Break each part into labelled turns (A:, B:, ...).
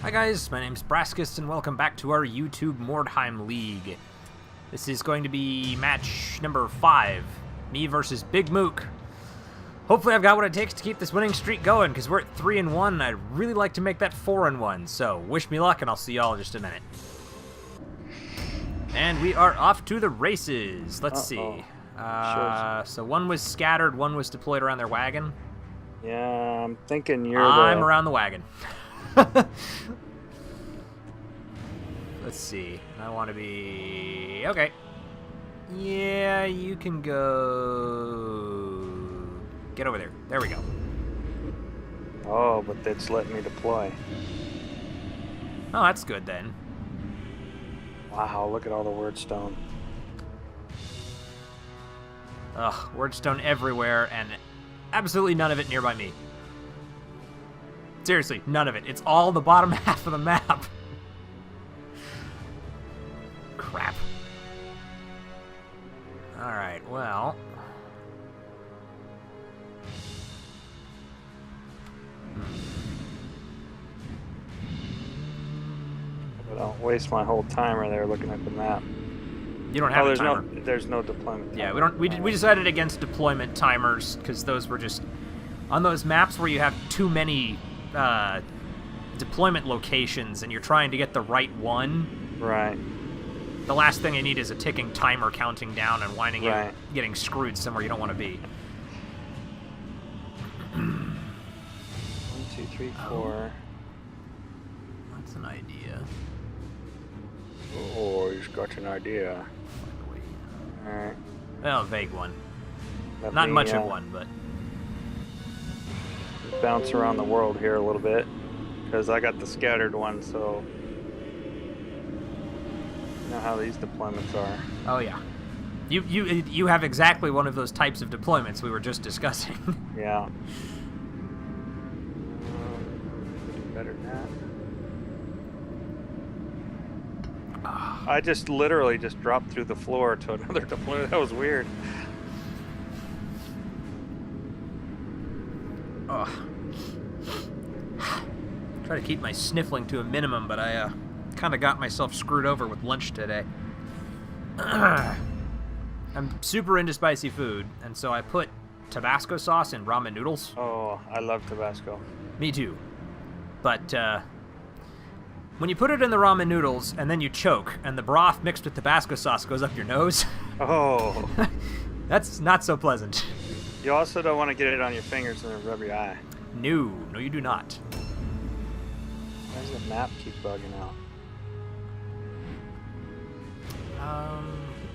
A: Hi guys, my name's Brascus and welcome back to our YouTube Mordheim League. This is going to be match number 5, me versus Big Muuk. Hopefully I've got what it takes to keep this winning streak going, because we're at 3-1 and I'd really like to make that 4-1, so wish me luck and I'll see y'all in just a minute. And we are off to the races. Let's see. So one was scattered, one was deployed around their wagon.
B: Yeah, I'm thinking you're
A: I'm around the wagon. Let's see. I want to be... Okay. Yeah, you can go... Get over there. There we go.
B: Oh, but it's letting me deploy.
A: Oh, that's good then.
B: Wow, look at all the wordstone.
A: Ugh, wordstone everywhere, and absolutely none of it nearby me. Seriously, none of it. It's all the bottom half of the map. Crap. Alright, well...
B: But I'll waste my whole timer there looking at the map.
A: You don't have a timer.
B: There's no deployment timer.
A: Yeah, we decided against deployment timers, because those were just... On those maps where you have too many deployment locations and you're trying to get the right one...
B: Right.
A: The last thing I need is a ticking timer counting down and winding you getting screwed somewhere you don't want to be.
B: 1, 2, 3, 4.
A: That's an idea.
B: Oh, he's got an idea. Alright.
A: Well, a vague one. Not much of one, but...
B: Bounce around the world here a little bit. Because I got the scattered one, so... You know how these deployments are.
A: Oh, yeah. You have exactly one of those types of deployments we were just discussing.
B: Yeah. Better than that. I just literally just dropped through the floor to another deployment. That was weird.
A: Ugh. Try to keep my sniffling to a minimum, but I kind of got myself screwed over with lunch today. I'm super into spicy food, and so I put Tabasco sauce in ramen noodles.
B: Oh, I love Tabasco.
A: Me too. But when you put it in the ramen noodles and then you choke, and the broth mixed with Tabasco sauce goes up your nose,
B: oh,
A: that's not so pleasant.
B: You also don't want to get it on your fingers and rub your eye.
A: No, you do not.
B: Why does the map keep bugging out?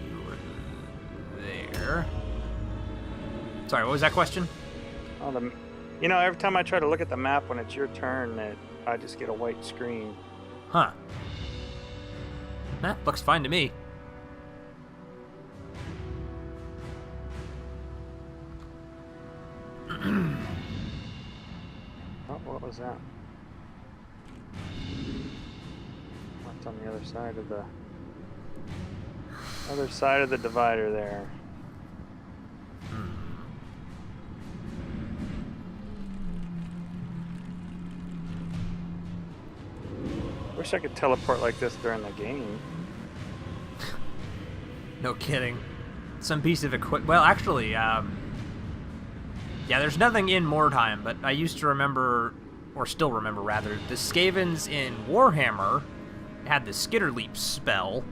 A: You were there. Sorry, what was that question?
B: Oh, you know, every time I try to look at the map when it's your turn, I just get a white screen.
A: Huh. That looks fine to me.
B: Oh, what was that? What's on the other side of the divider there? Wish I could teleport like this during the game.
A: No kidding. Some piece of equipment. Well, actually, yeah, there's nothing in Mordheim, but I used to remember, or still remember rather, the Skavens in Warhammer had the Skitter Leap spell,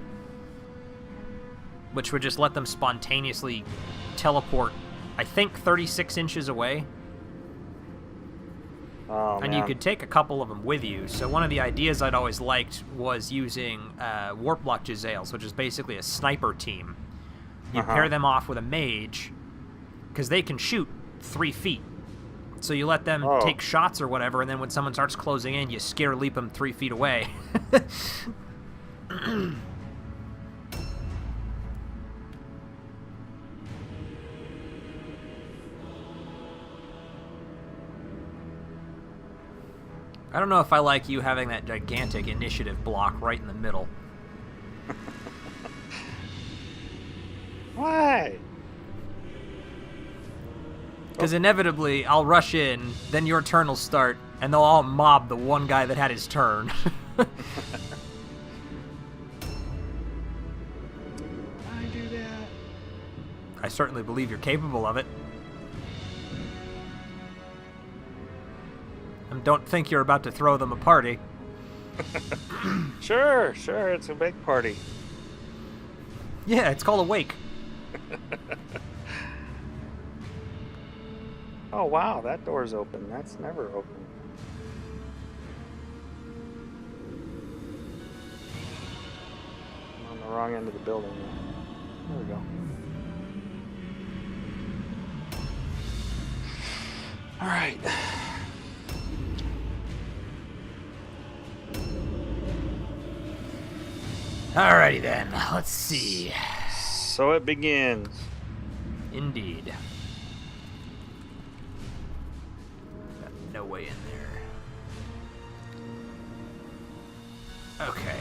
A: which would just let them spontaneously teleport, I think, 36 inches away.
B: Oh,
A: and
B: man.
A: you could take a couple of them with you. So one of the ideas I'd always liked was using Warp Lock Jezzails, which is basically a sniper team. You pair them off with a mage, because they can shoot 3 feet. So you let them take shots or whatever, and then when someone starts closing in, you scare leap them 3 feet away. I don't know if I like you having that gigantic initiative block right in the middle.
B: Why?
A: Because inevitably, I'll rush in, then your turn will start, And they'll all mob the one guy that had his turn.
B: I do that.
A: I certainly believe you're capable of it. And don't think you're about to throw them a party.
B: Sure, it's a big party.
A: Yeah, it's called a wake.
B: Oh wow, that door's open. That's never open. I'm on the wrong end of the building. There we go. All right.
A: Alrighty then, let's see.
B: So it begins.
A: Indeed. Got no way in there. Okay.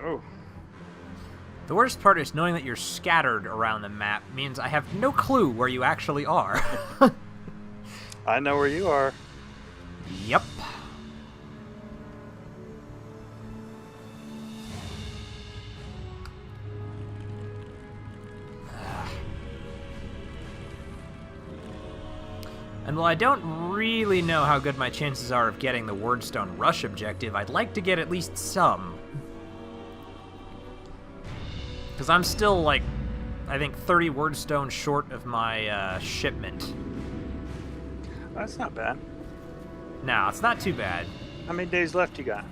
B: Oh.
A: The worst part is knowing that you're scattered around the map means I have no clue where you actually are.
B: I know where you are.
A: Yep. And while I don't really know how good my chances are of getting the Wordstone Rush objective, I'd like to get at least some. Because I'm still, like, I think 30 Wordstone short of my shipment.
B: That's not bad.
A: No, it's not too bad.
B: How many days left you got?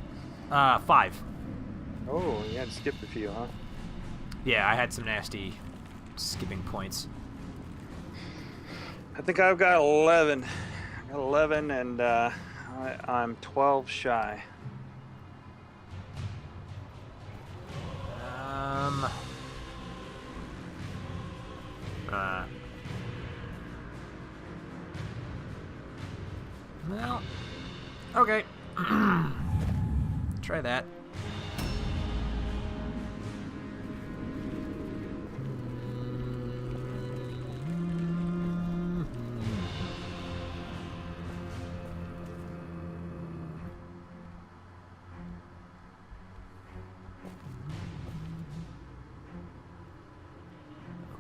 A: 5.
B: Oh, you had to skip a few, huh?
A: Yeah, I had some nasty skipping points.
B: I think I've got 11. I got 11, and I'm 12 shy.
A: Well, okay. Try that.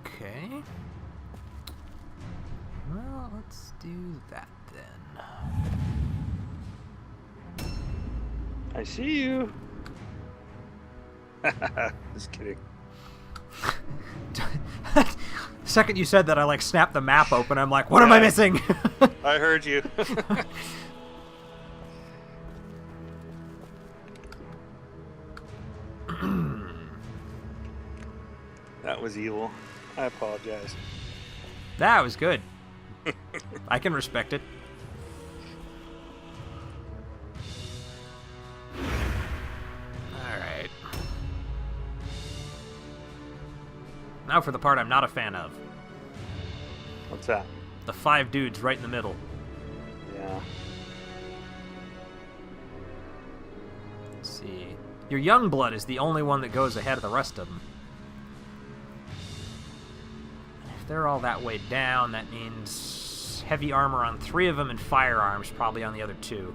A: Okay. Well, let's do that then.
B: I see you. Just kidding.
A: Second you said that, I like snapped the map open. I'm like, what am I missing?
B: I heard you. That was evil. I apologize.
A: That was good. I can respect it. Alright. Now for the part I'm not a fan of.
B: What's that?
A: The 5 dudes right in the middle.
B: Yeah.
A: Let's see. Your young blood is the only one that goes ahead of the rest of them. If they're all that way down, that means heavy armor on 3 of them and firearms probably on the other 2.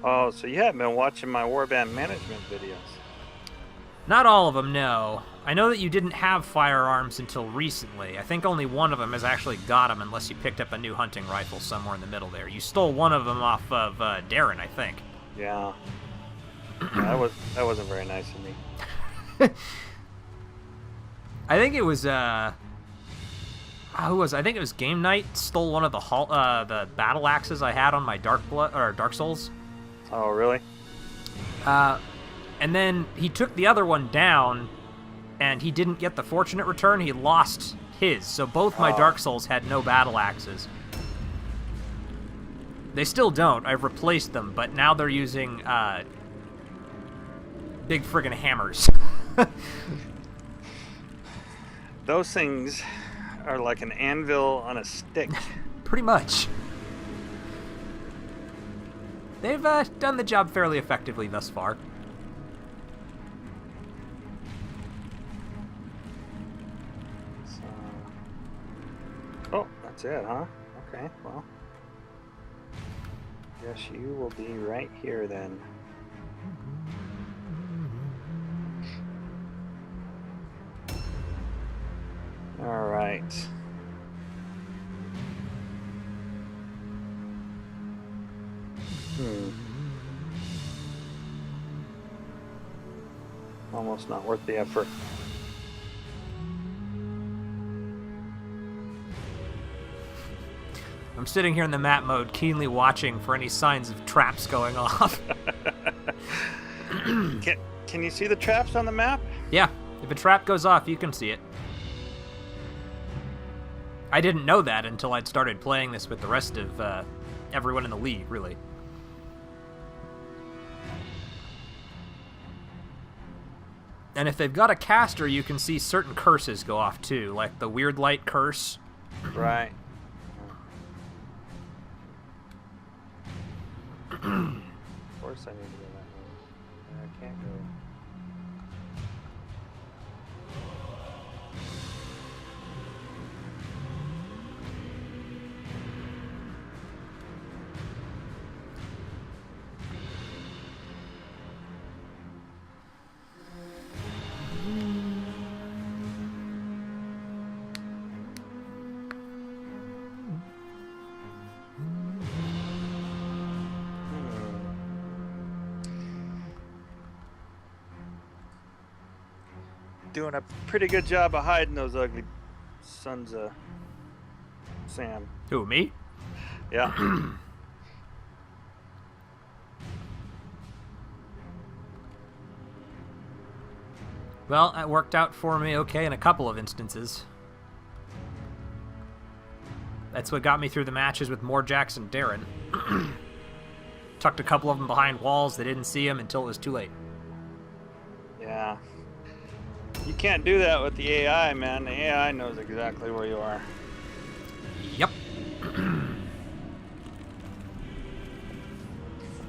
B: Oh, so you haven't been watching my warband management videos.
A: Not all of them, no. I know that you didn't have firearms until recently. I think only one of them has actually got them, unless you picked up a new hunting rifle somewhere in the middle there. You stole one of them off of Darren, I think.
B: Yeah. That wasn't very nice of me.
A: I think it was who was? I think it was Game Night stole one of the battle axes I had on my Dark Souls.
B: Oh, really?
A: And then he took the other one down, and he didn't get the fortunate return. He lost his, so both my Dark Souls had no battle axes. They still don't. I've replaced them, but now they're using big friggin' hammers.
B: Those things are like an anvil on a stick.
A: Pretty much. They've done the job fairly effectively thus far.
B: So... Oh, that's it, huh? Okay, well. Guess you will be right here then. All right. Almost not worth the effort.
A: I'm sitting here in the map mode, keenly watching for any signs of traps going off.
B: Can you see the traps on the map?
A: Yeah, if a trap goes off, you can see it. I didn't know that until I'd started playing this with the rest of everyone in the league, really. And if they've got a caster, you can see certain curses go off too, like the weird light curse.
B: Right. Of course I need to go that way. I can't go. Doing a pretty good job of hiding those ugly sons of Sam.
A: Who, me?
B: Yeah.
A: Well, that worked out for me okay in a couple of instances. That's what got me through the matches with Mordheim and Darren. Tucked a couple of them behind walls. They didn't see them until it was too late.
B: Yeah. You can't do that with the AI, man. The AI knows exactly where you are.
A: Yep.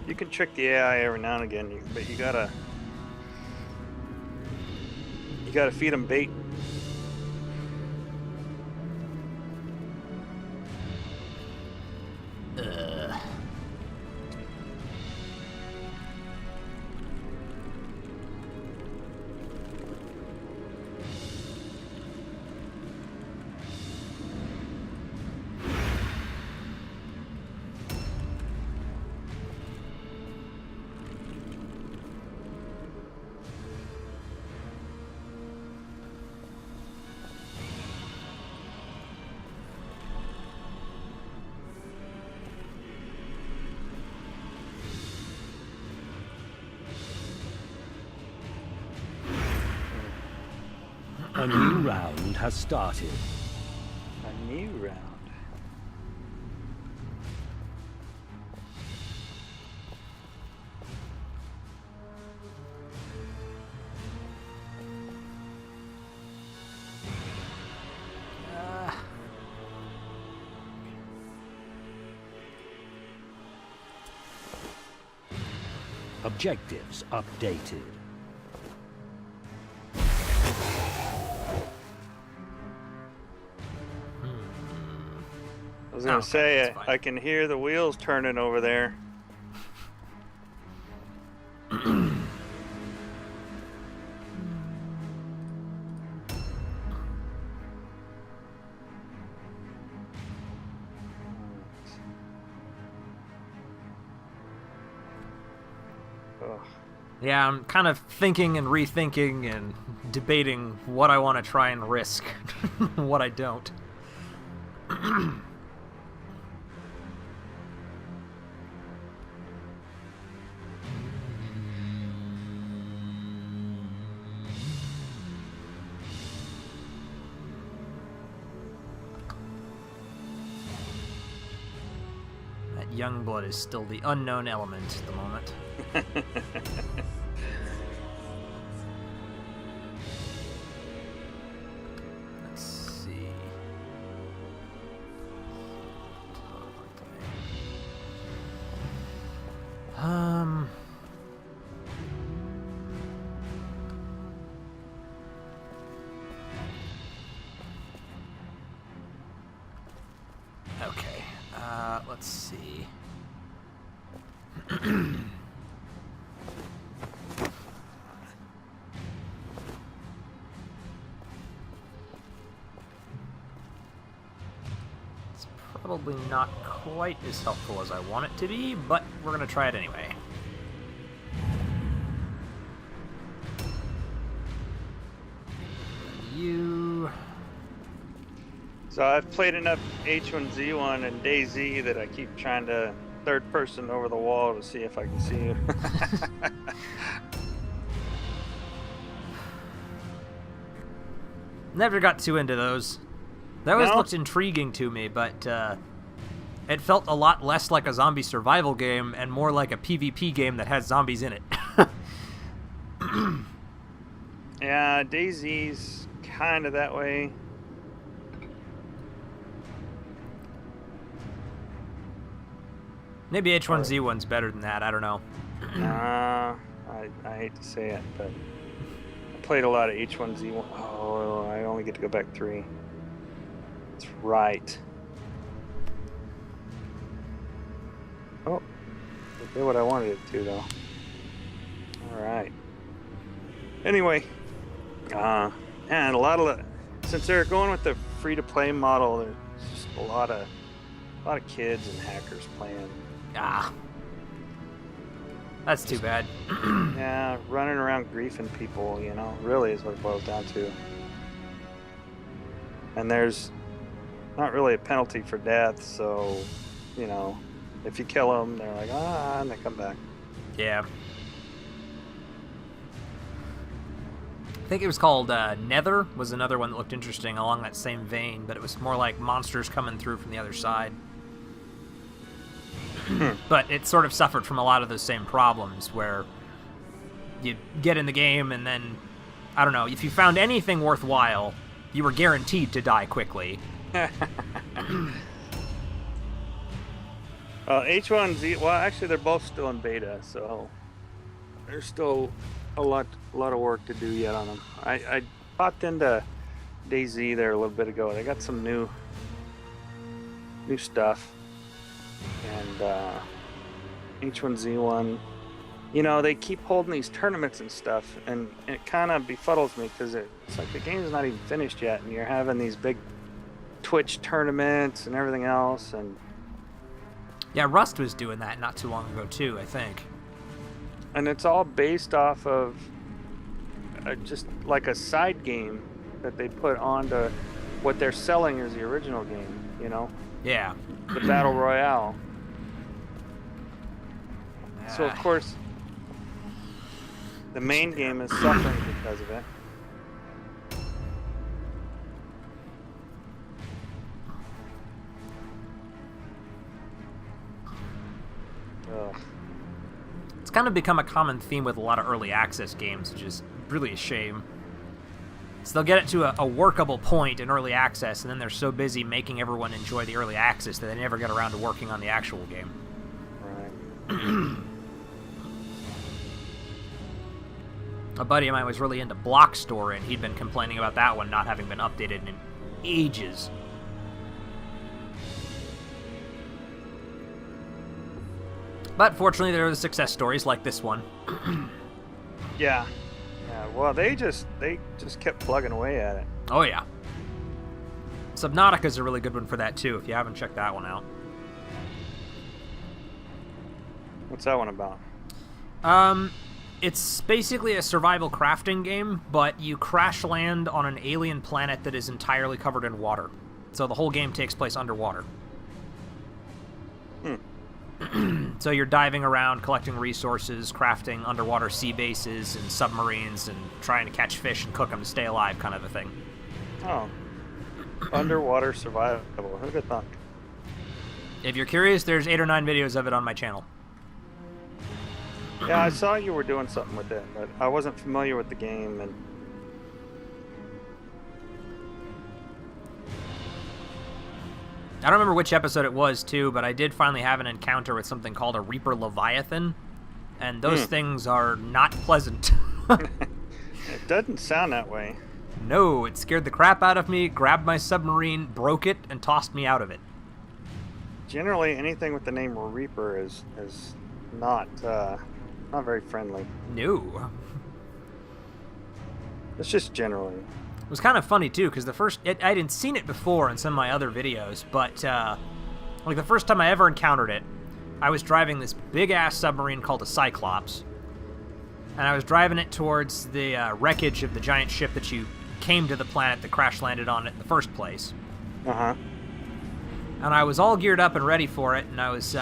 B: You can trick the AI every now and again, but you gotta feed them bait.
C: A new round has started.
B: A new round.
C: Objectives updated.
B: I was gonna say, I can hear the wheels turning over there.
A: Yeah, I'm kind of thinking and rethinking and debating what I want to try and risk, what I don't. That young blood is still the unknown element at the moment. Let's see. Okay. Let's see. It's probably not quite as helpful as I want it to be, but we're gonna try it anyway. You...
B: So I've played enough H1Z1 and DayZ that I keep trying to third person over the wall to see if I can see you.
A: Never got too into those. They always
B: No?
A: looked intriguing to me, but it felt a lot less like a zombie survival game and more like a PvP game that has zombies in it.
B: Yeah, DayZ's kind of that way.
A: Maybe H1Z1's better than that, I don't know.
B: I hate to say it, but I played a lot of H1Z1. Oh, I only get to go back 3. That's right. Oh, it did what I wanted it to, though. All right. Anyway, and a lot of since they're going with the free-to-play model, there's just a lot of kids and hackers playing.
A: Ah. That's too bad.
B: Yeah, running around griefing people, you know, really is what it boils down to. And there's not really a penalty for death, so, you know, if you kill them, they're like, and they come back.
A: Yeah. I think it was called Nether was another one that looked interesting along that same vein, but it was more like monsters coming through from the other side. But it sort of suffered from a lot of those same problems where you get in the game and then, I don't know, if you found anything worthwhile, you were guaranteed to die quickly.
B: H1Z, well, actually, they're both still in beta, so there's still a lot of work to do yet on them. I popped into DayZ there a little bit ago. They got some new stuff. And H1Z1, you know, they keep holding these tournaments and stuff, and it kind of befuddles me because it's like the game's not even finished yet, and you're having these big Twitch tournaments and everything else. And
A: Yeah, Rust was doing that not too long ago too, I think.
B: And it's all based off of just like a side game that they put onto what they're selling as the original game, you know?
A: Yeah.
B: The Battle Royale. So, of course, the main game is suffering because of it. Ugh.
A: It's kind of become a common theme with a lot of early access games, which is really a shame. So they'll get it to a workable point in early access, and then they're so busy making everyone enjoy the early access that they never get around to working on the actual game.
B: Right.
A: A buddy of mine was really into Block Store, and he'd been complaining about that one not having been updated in ages. But fortunately, there are the success stories like this one.
B: Yeah. Well, they just kept plugging away at it.
A: Oh yeah. Subnautica's a really good one for that too, if you haven't checked that one out.
B: What's that one about?
A: It's basically a survival crafting game, but you crash land on an alien planet that is entirely covered in water. So the whole game takes place underwater. So you're diving around, collecting resources, crafting underwater sea bases and submarines, and trying to catch fish and cook them to stay alive, kind of a thing.
B: Oh. Underwater survival. Who'd have thought?
A: If you're curious, there's 8 or 9 videos of it on my channel.
B: Yeah, I saw you were doing something with it, but I wasn't familiar with the game, and
A: I don't remember which episode it was, too, but I did finally have an encounter with something called a Reaper Leviathan, and those things are not pleasant.
B: it doesn't sound that way.
A: No, it scared the crap out of me, grabbed my submarine, broke it, and tossed me out of it.
B: Generally, anything with the name Reaper is not very friendly.
A: No.
B: It's just generally.
A: It was kind of funny, too, because I hadn't seen it before in some of my other videos, but, like, the first time I ever encountered it, I was driving this big-ass submarine called a Cyclops, and I was driving it towards the wreckage of the giant ship that you came to the planet that crash-landed on it in the first place.
B: Uh-huh.
A: And I was all geared up and ready for it, and I was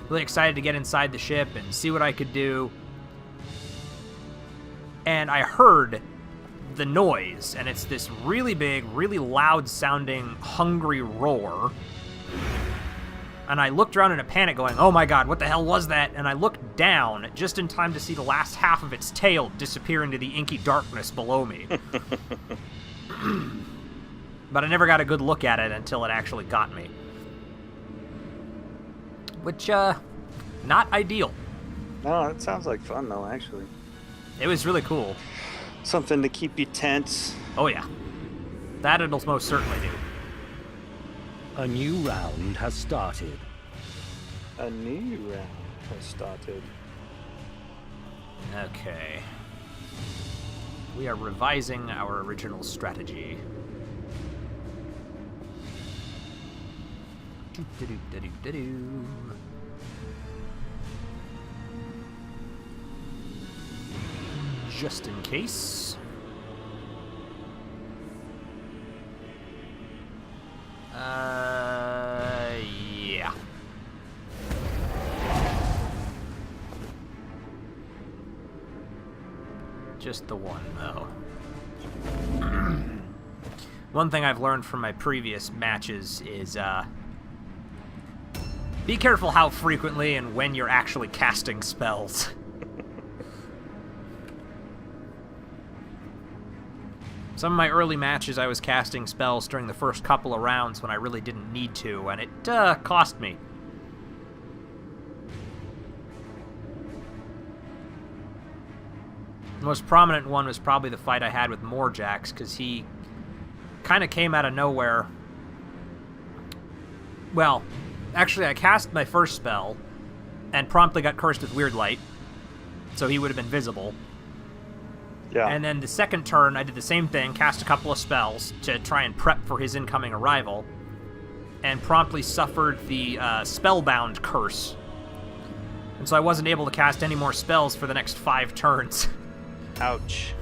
A: really excited to get inside the ship and see what I could do. And I heard the noise, and it's this really big, really loud-sounding, hungry roar. And I looked around in a panic going, oh my god, what the hell was that? And I looked down just in time to see the last half of its tail disappear into the inky darkness below me. But I never got a good look at it until it actually got me. Which, not ideal.
B: No, it sounds like fun, though, actually.
A: It was really cool.
B: Something to keep you tense.
A: Oh, yeah. That it'll most certainly do.
C: A new round has started.
B: A new round has started.
A: Okay. We are revising our original strategy. Do-do-do-do-do-do. Just in case. Yeah. Just the one, though. One thing I've learned from my previous matches is, be careful how frequently and when you're actually casting spells. Some of my early matches, I was casting spells during the first couple of rounds when I really didn't need to, and it cost me. The most prominent one was probably the fight I had with Mordheim, because he kind of came out of nowhere. Well, actually, I cast my first spell and promptly got cursed with Weird Light, so he would have been visible.
B: Yeah.
A: And then the second turn, I did the same thing, cast a couple of spells to try and prep for his incoming arrival, and promptly suffered the Spellbound curse. And so I wasn't able to cast any more spells for the next 5 turns.
B: Ouch.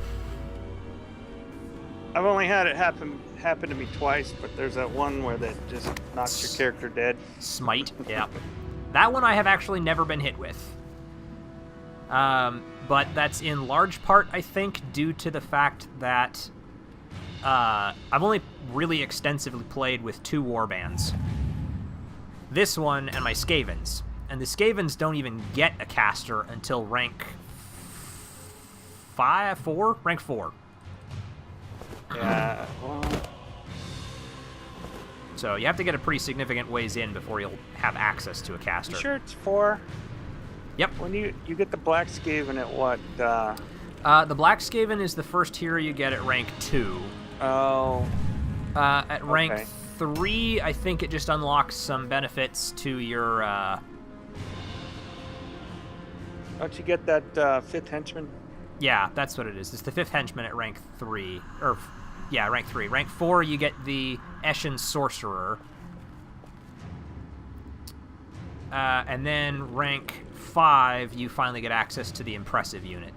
B: I've only had it happen to me twice, but there's that one where that just knocks your character dead.
A: Smite, yeah. That one I have actually never been hit with. But that's in large part, I think, due to the fact that I've only really extensively played with 2 warbands. This one and my Skavens. And the Skavens don't even get a caster until rank 4? Rank 4.
B: Yeah, well...
A: So you have to get a pretty significant ways in before you'll have access to a caster.
B: You sure it's 4?
A: Yep.
B: When you get the Black Skaven at what?
A: The Black Skaven is the first hero you get at rank 2.
B: Oh.
A: At rank 3, I think it just unlocks some benefits to your...
B: Don't you get that 5th henchman?
A: Yeah, that's what it is. It's the 5th henchman at rank 3. Or, yeah, rank 3. Rank 4, you get the Eshin Sorcerer. and then rank 5, you finally get access to the impressive unit.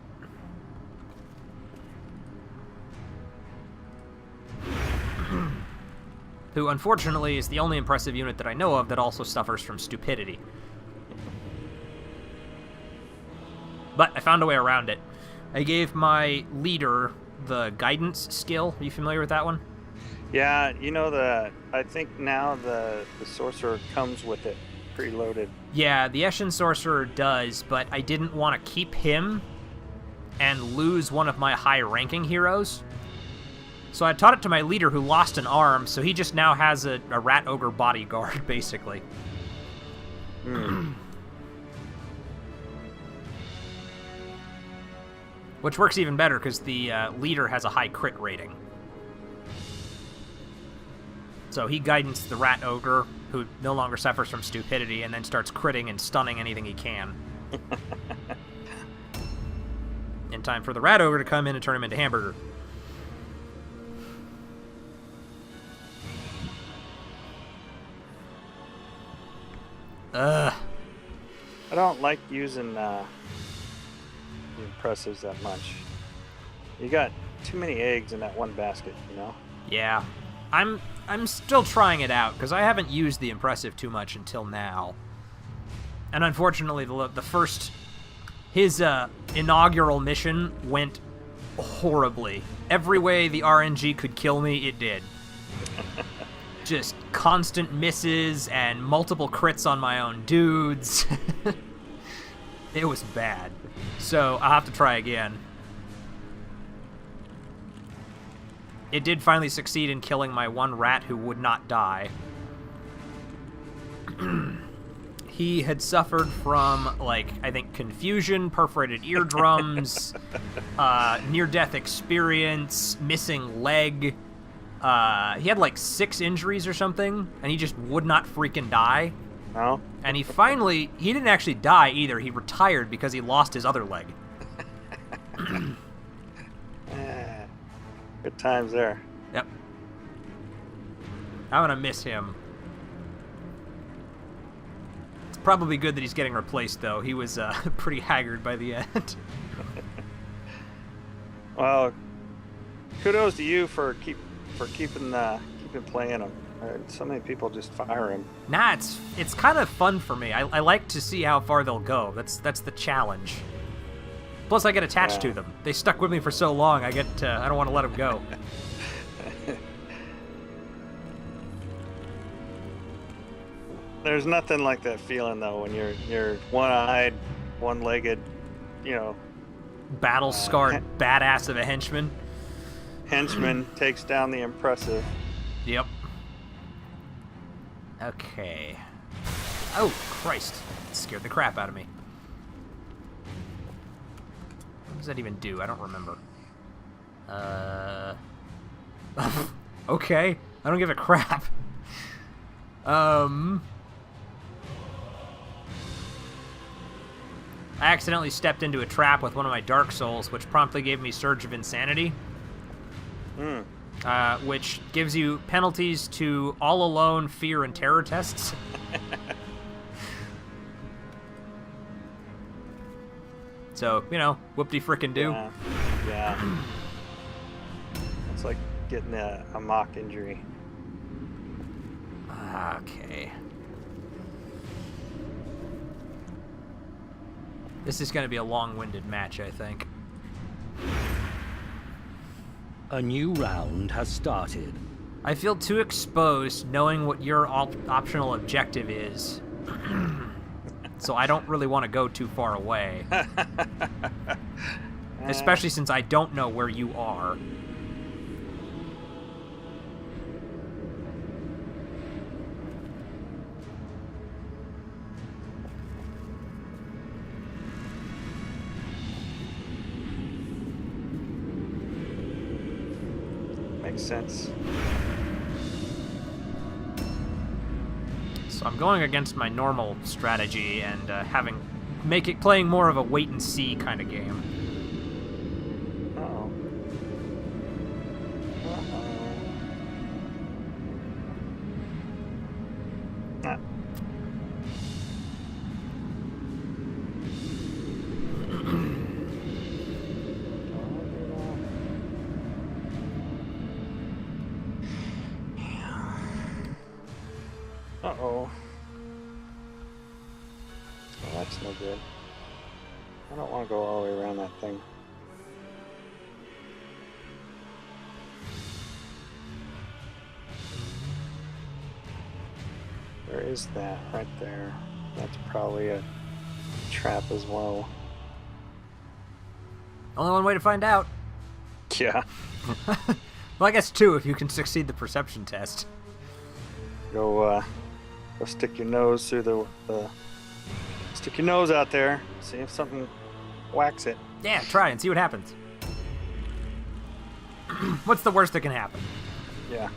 A: Who, unfortunately, is the only impressive unit that I know of that also suffers from stupidity. But I found a way around it. I gave my leader the guidance skill. Are you familiar with that one?
B: Yeah, you know, I think now the sorcerer comes with it preloaded.
A: Yeah, the Eshin sorcerer does, but I didn't want to keep him and lose one of my high-ranking heroes. So I taught it to my leader, who lost an arm, so he just now has a rat ogre bodyguard, basically. Which works even better, because the leader has a high crit rating. So he guidance the rat ogre, who no longer suffers from stupidity, and then starts critting and stunning anything he can. In time for the rat ogre to come in and turn him into hamburger.
B: I don't like using the impressives that much. You got too many eggs in that one basket, you know?
A: Yeah. I'm still trying it out, because I haven't used the impressive too much until now. And unfortunately, the first... His inaugural mission went horribly. Every way the RNG could kill me, it did. Just constant misses and multiple crits on my own dudes. It was bad. So I'll have to try again. It did finally succeed in killing my one rat who would not die. He had suffered from, like, I think confusion, perforated eardrums, near-death experience, missing leg. He had like 6 injuries or something, and he just would not freaking die.
B: No.
A: And he didn't actually die either. He retired because he lost his other leg.
B: Good times there.
A: Yep. I'm gonna miss him. It's probably good that he's getting replaced, though. He was pretty haggard by the end.
B: Well, kudos to you for keeping playing him. So many people just fire him.
A: Nah, it's kind of fun for me. I like to see how far they'll go. That's the challenge. Plus, I get attached to them. They stuck with me for so long. I don't want to let them go.
B: There's nothing like that feeling though when you're one-eyed, one-legged, you know.
A: Battle-scarred badass of a henchman.
B: Henchman takes down the impressive.
A: Yep. Okay. Oh, Christ. That scared the crap out of me. What does that even do? I don't remember. Okay. I don't give a crap. I accidentally stepped into a trap with one of my Dark Souls, which promptly gave me Surge of Insanity. Which gives you penalties to all alone, fear, and terror tests. So, you know, whoop-de-frickin-do.
B: Yeah. It's like getting a mock injury.
A: Okay. This is going to be a long-winded match, I think.
C: A new round has started.
A: I feel too exposed knowing what your optional objective is. So I don't really want to go too far away. Especially since I don't know where you are.
B: Makes sense.
A: So I'm going against my normal strategy and playing more of a wait and see kind of game.
B: Uh-oh. Uh-oh. Oh, that's no good. I don't want to go all the way around that thing. Where is that? Right there. That's probably a trap as well.
A: Only one way to find out.
B: Yeah.
A: Well, I guess two if you can succeed the perception test.
B: Go stick your nose through the stick your nose out there. See if something whacks it.
A: Yeah, try and see what happens. What's the worst that can happen?
B: Yeah.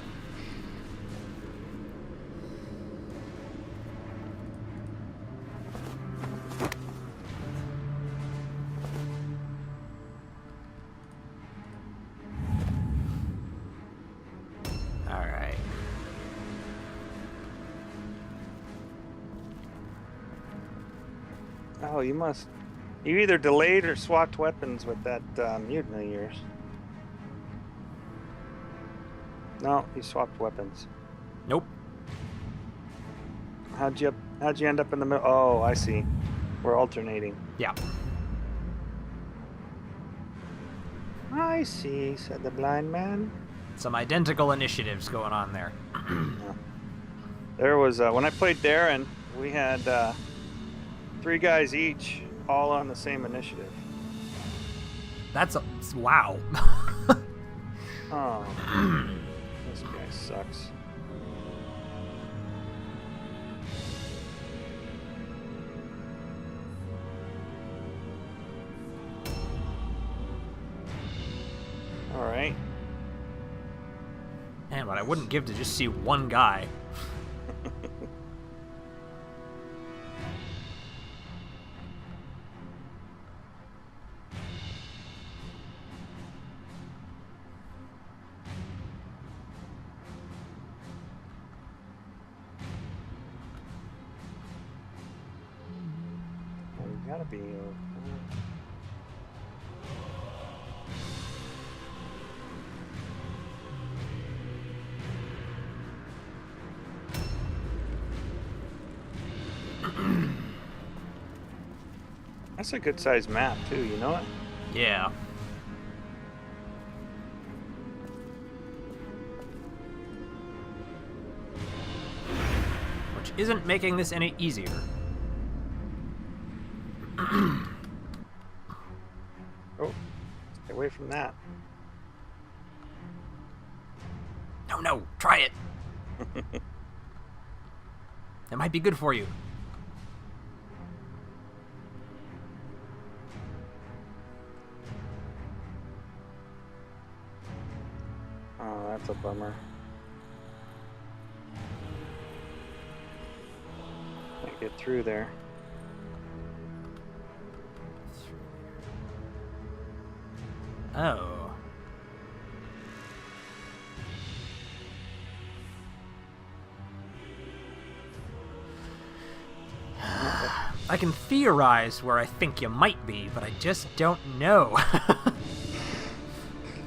A: Alright.
B: Oh, you either delayed or swapped weapons with that mutant of yours. No, you swapped weapons.
A: Nope.
B: How'd you end up in the middle? Oh, I see. We're alternating.
A: Yeah.
B: I see, said the blind man.
A: Some identical initiatives going on there.
B: There was when I played Darren, we had 3 guys each, all on the same initiative.
A: That's wow.
B: Oh, this guy sucks. All right.
A: Man, what I wouldn't give to just see one guy.
B: Well, you gotta be. That's a good sized map too, you know it?
A: Yeah. Which isn't making this any easier.
B: Oh, stay away from that.
A: No, try it. It might be good for you.
B: Oh, that's a bummer. Can't get through there.
A: Oh. I can theorize where I think you might be, but I just don't know.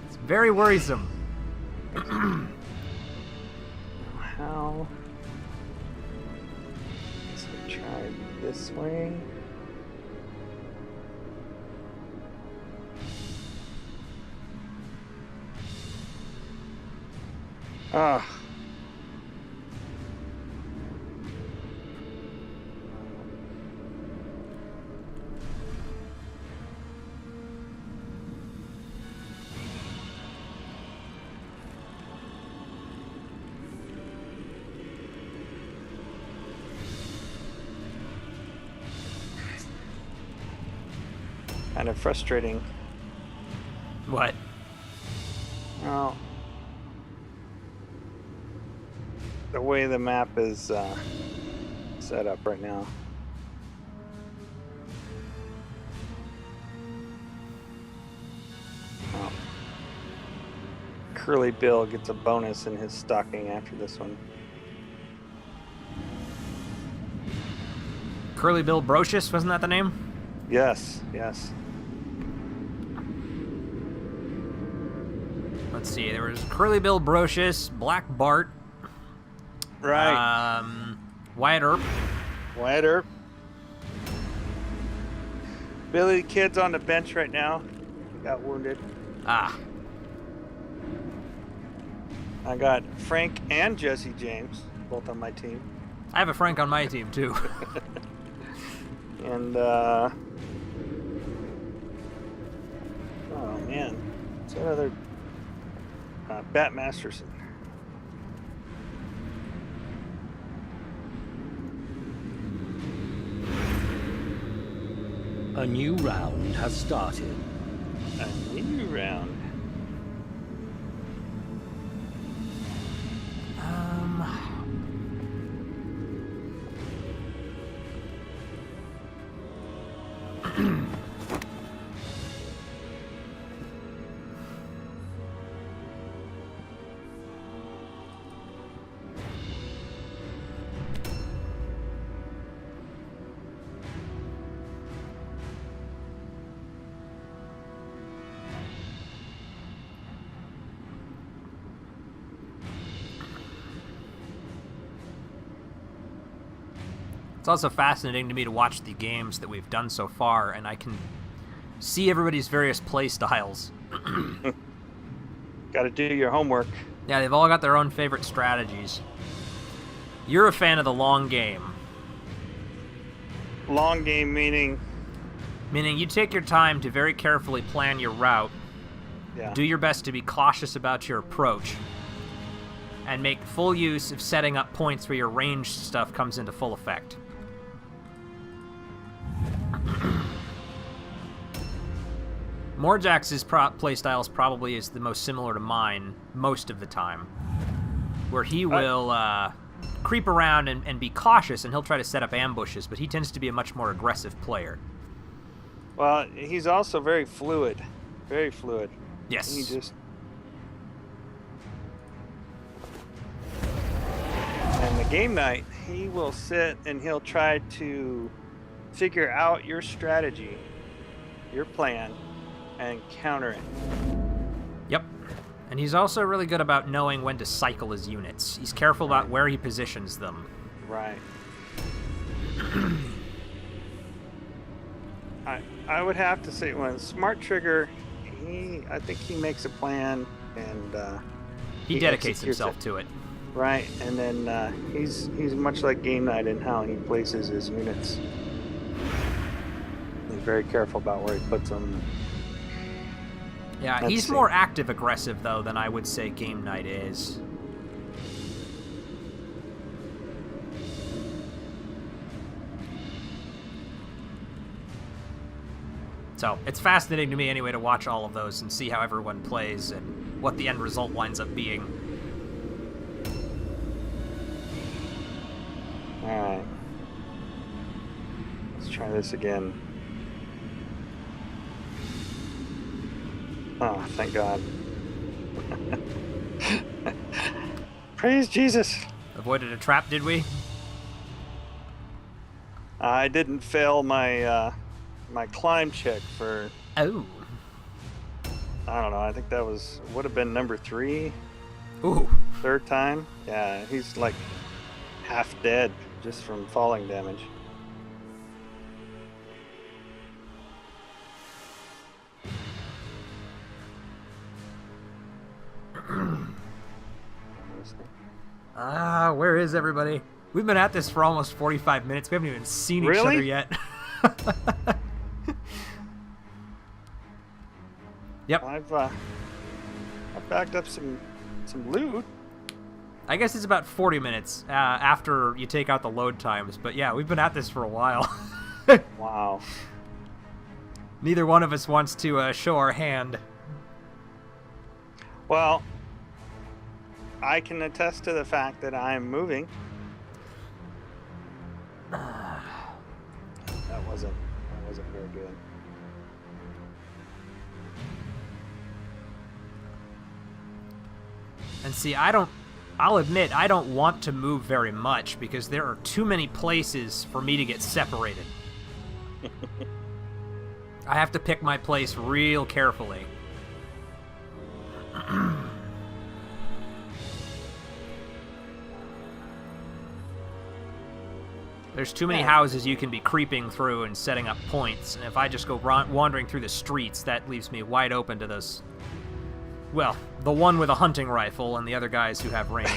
A: It's very worrisome.
B: How? Let's try this way. Ah. Kind of frustrating.
A: What?
B: Well, the way the map is set up right now. Oh. Curly Bill gets a bonus in his stocking after this one.
A: Curly Bill Brocious, wasn't that the name?
B: Yes, yes.
A: Let's see, there was Curly Bill Brocious, Black Bart.
B: Right.
A: Wyatt Earp.
B: Wyatt Earp. Billy the Kid's on the bench right now. He got wounded.
A: Ah.
B: I got Frank and Jesse James, both on my team.
A: I have a Frank on my team, too.
B: And, oh man. What's that other? Bat Masterson.
C: A new round has started.
B: A new round.
A: It's also fascinating to me to watch the games that we've done so far, and I can see everybody's various play styles.
B: Got to do your homework.
A: Yeah, they've all got their own favorite strategies. You're a fan of the long game.
B: Long game meaning?
A: Meaning you take your time to very carefully plan your route, do your best to be cautious about your approach, and make full use of setting up points where your ranged stuff comes into full effect. Morjax's playstyle probably is the most similar to mine most of the time, where he will creep around and be cautious, and he'll try to set up ambushes, but he tends to be a much more aggressive player.
B: Well, he's also very fluid. Very fluid.
A: Yes.
B: He just... And the game night, he will sit and he'll try to figure out your strategy, your plan, and counter it.
A: Yep. And he's also really good about knowing when to cycle his units. He's careful about where he positions them.
B: Right. I would have to say, when Smart Trigger, I think he makes a plan and
A: he dedicates himself to it.
B: Right, and then he's much like Game Night in how he places his units. He's very careful about where he puts them.
A: Yeah, he's more active aggressive though than I would say Game Night is. So, it's fascinating to me anyway to watch all of those and see how everyone plays and what the end result winds up being.
B: Alright. Let's try this again. Oh, thank God. Praise Jesus.
A: Avoided a trap, did we?
B: I didn't fail my my climb check for...
A: Oh.
B: I don't know, I think that would have been number 3.
A: Ooh.
B: Third time. Yeah, he's like half dead just from falling damage.
A: Where is everybody? We've been at this for almost 45 minutes. We haven't even seen each
B: Really?
A: other yet. Yep.
B: I've backed up some loot.
A: I guess it's about 40 minutes after you take out the load times. But yeah, we've been at this for a while.
B: Wow.
A: Neither one of us wants to show our hand.
B: Well, I can attest to the fact that I'm moving. That wasn't very good.
A: And see, I'll admit, I don't want to move very much because there are too many places for me to get separated. I have to pick my place real carefully. There's too many houses you can be creeping through and setting up points, and if I just go wandering through the streets, that leaves me wide open to those... Well, the one with a hunting rifle and the other guys who have range.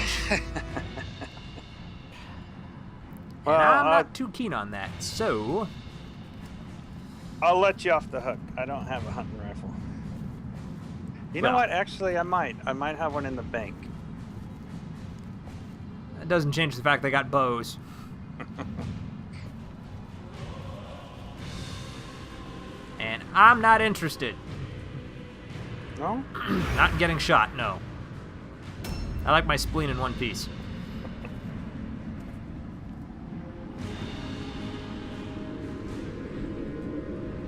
B: Well,
A: and I'm not too keen on that, so...
B: I'll let you off the hook. I don't have a hunting rifle. You know what? Actually, I might. I might have one in the bank.
A: That doesn't change the fact they got bows. And I'm not interested.
B: No?
A: Not in getting shot, no. I like my spleen in one piece.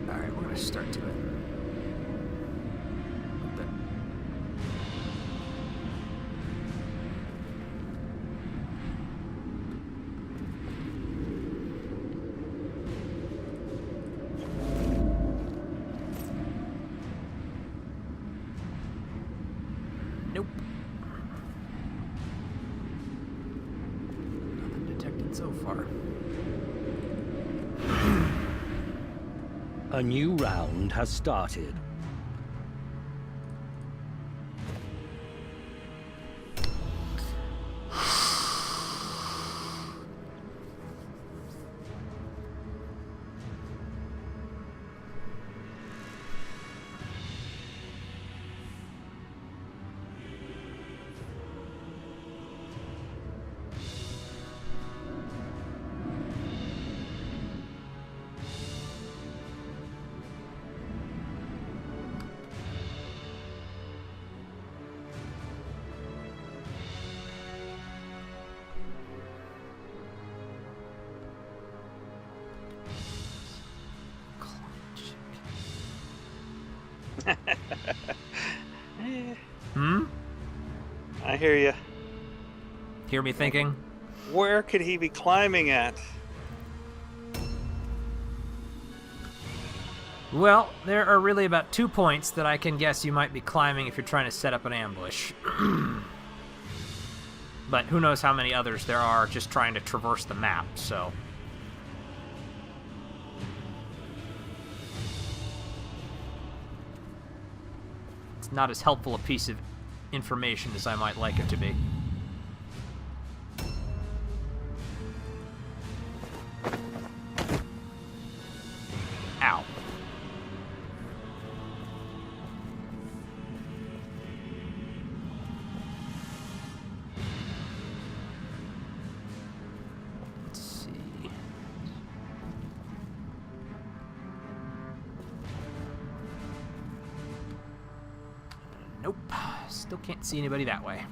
A: Alright, we're gonna start to it. Nope. Nothing detected so far.
C: A new round has started.
B: I hear you.
A: Hear me thinking?
B: Where could he be climbing at?
A: Well, there are really about 2 points that I can guess you might be climbing if you're trying to set up an ambush. But who knows how many others there are just trying to traverse the map, so... It's not as helpful a piece of information as I might like it to be. Ow. Let's see. Nope. Still can't see anybody that way.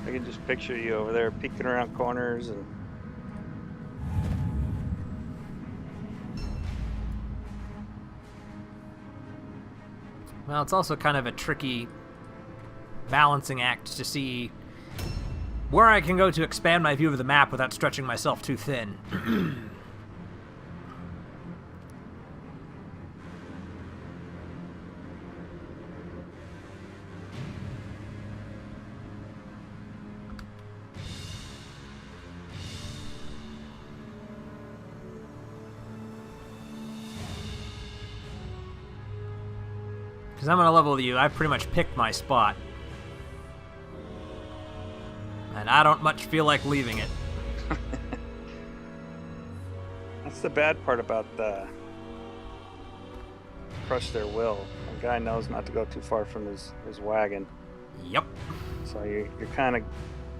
B: I can just picture you over there peeking around corners and...
A: Well, it's also kind of a tricky balancing act to see where I can go to expand my view of the map without stretching myself too thin. Because I'm going to level you, I pretty much picked my spot. And I don't much feel like leaving it.
B: That's the bad part about the crush their will. The guy knows not to go too far from his wagon.
A: Yep.
B: So you're kind of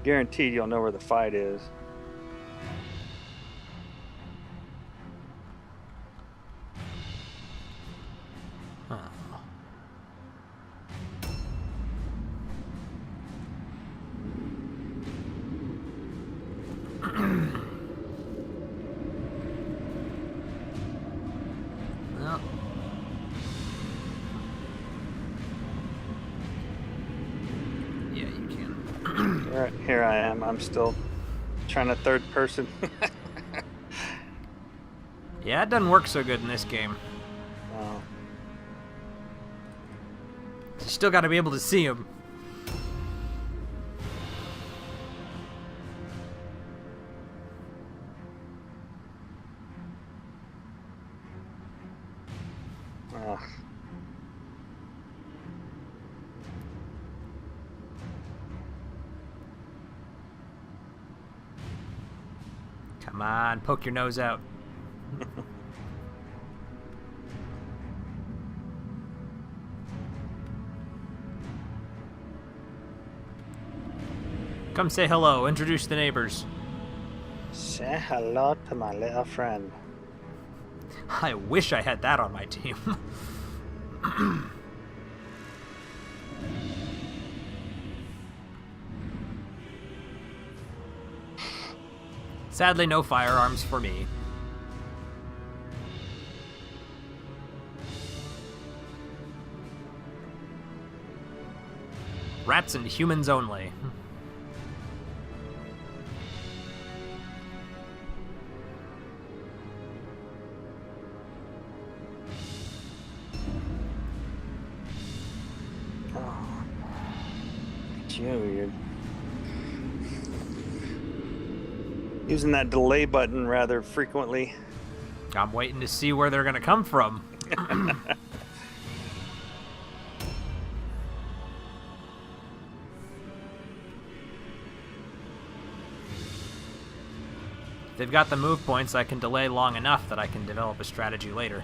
B: guaranteed you'll know where the fight is.
A: Huh. Well. Yeah, you can.
B: Here I am. I'm still trying to third person.
A: Yeah, it doesn't work so good in this game.
B: Oh.
A: You still got to be able to see him.
B: Ugh.
A: Come on, poke your nose out. Come say hello, introduce the neighbors.
B: Say hello to my little friend.
A: I wish I had that on my team. Sadly, no firearms for me. Rats and humans only.
B: You're using that delay button rather frequently.
A: I'm waiting to see where they're gonna come from. If they've got the move points, I can delay long enough that I can develop a strategy later.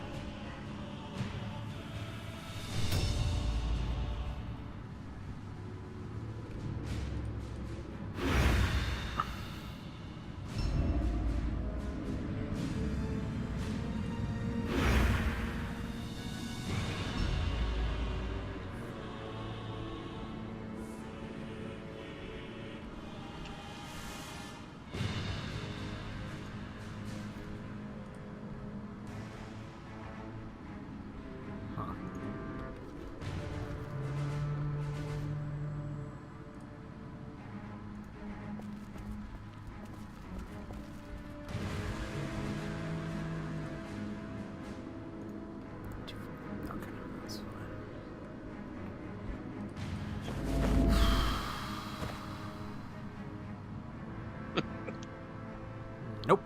A: Nope.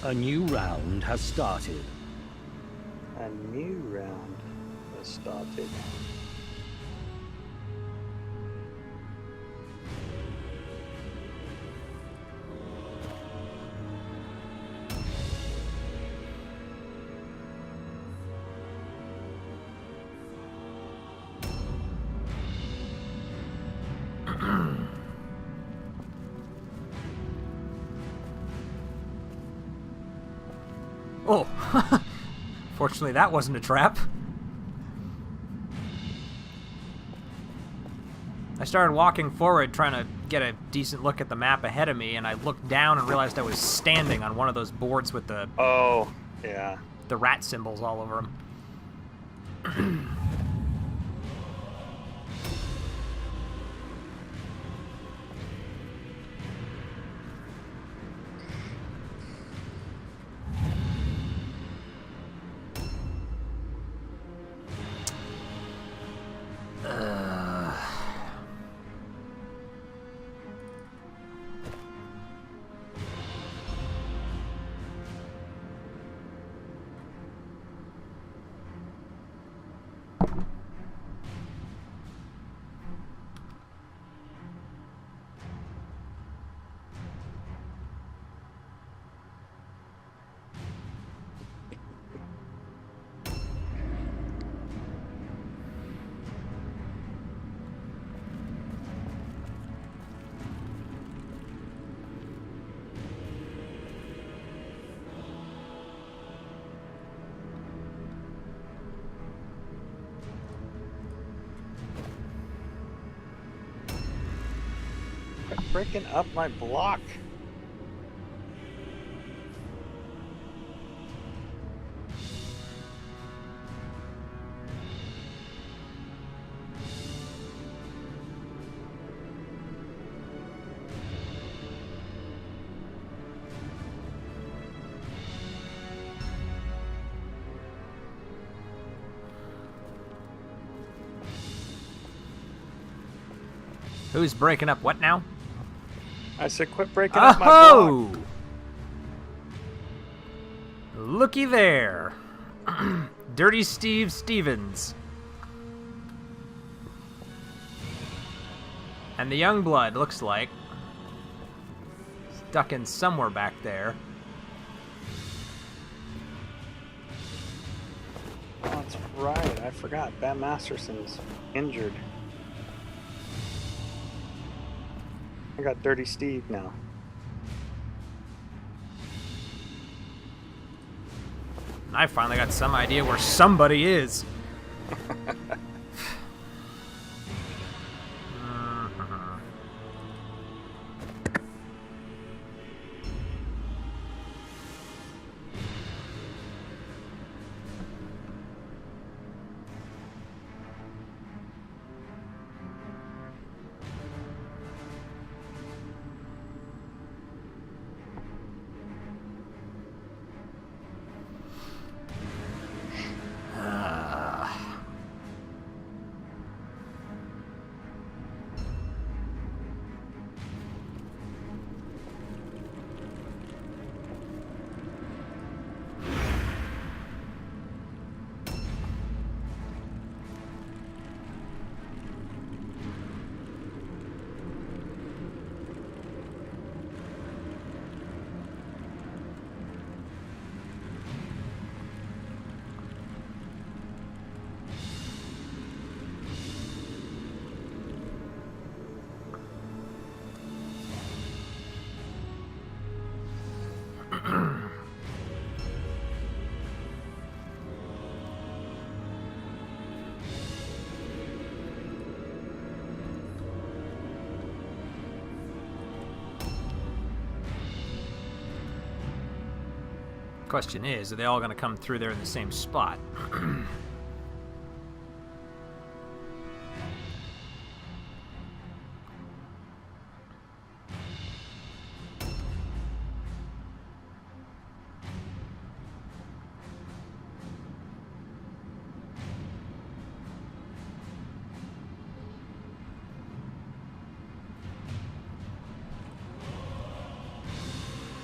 C: A new round has started.
B: A new round has started.
A: Oh, fortunately that wasn't a trap. I started walking forward trying to get a decent look at the map ahead of me, and I looked down and realized I was standing on one of those boards with the
B: Yeah.
A: the rat symbols all over them.
B: Quit breaking up my block.
A: Who's breaking up what now?
B: I said quit breaking up my block.
A: Oh! Looky there. Dirty Steve Stevens. And the young blood, looks like. Stuck in somewhere back there.
B: Oh, that's right. I forgot. Bat Masterson's injured. I got Dirty Steve now.
A: I finally got some idea where somebody is. Question is, are they all going to come through there in the same spot?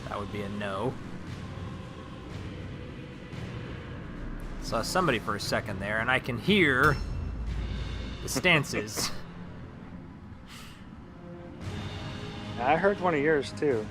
A: That would be a no. Saw somebody for a second there, and I can hear the stances.
B: I heard one of yours too.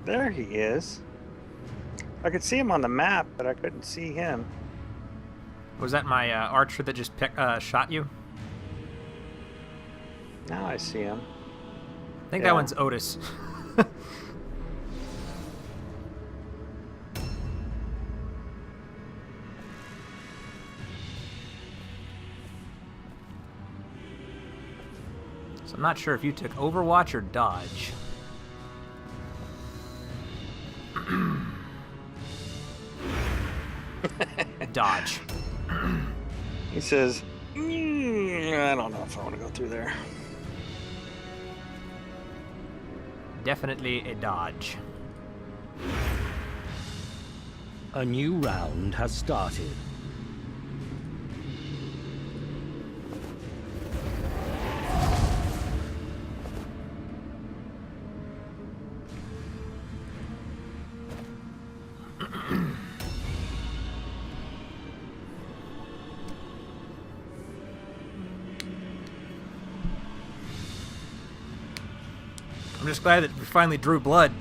B: There he is. I could see him on the map, but I couldn't see him.
A: Was that my archer that just shot you?
B: Now I see him.
A: I think
B: Yeah.
A: that one's Otis. So I'm not sure if you took Overwatch or Dodge. Dodge.
B: He says, I don't know if I want to go through there.
A: Definitely a dodge.
C: A new round has started.
A: I'm just glad that we finally drew blood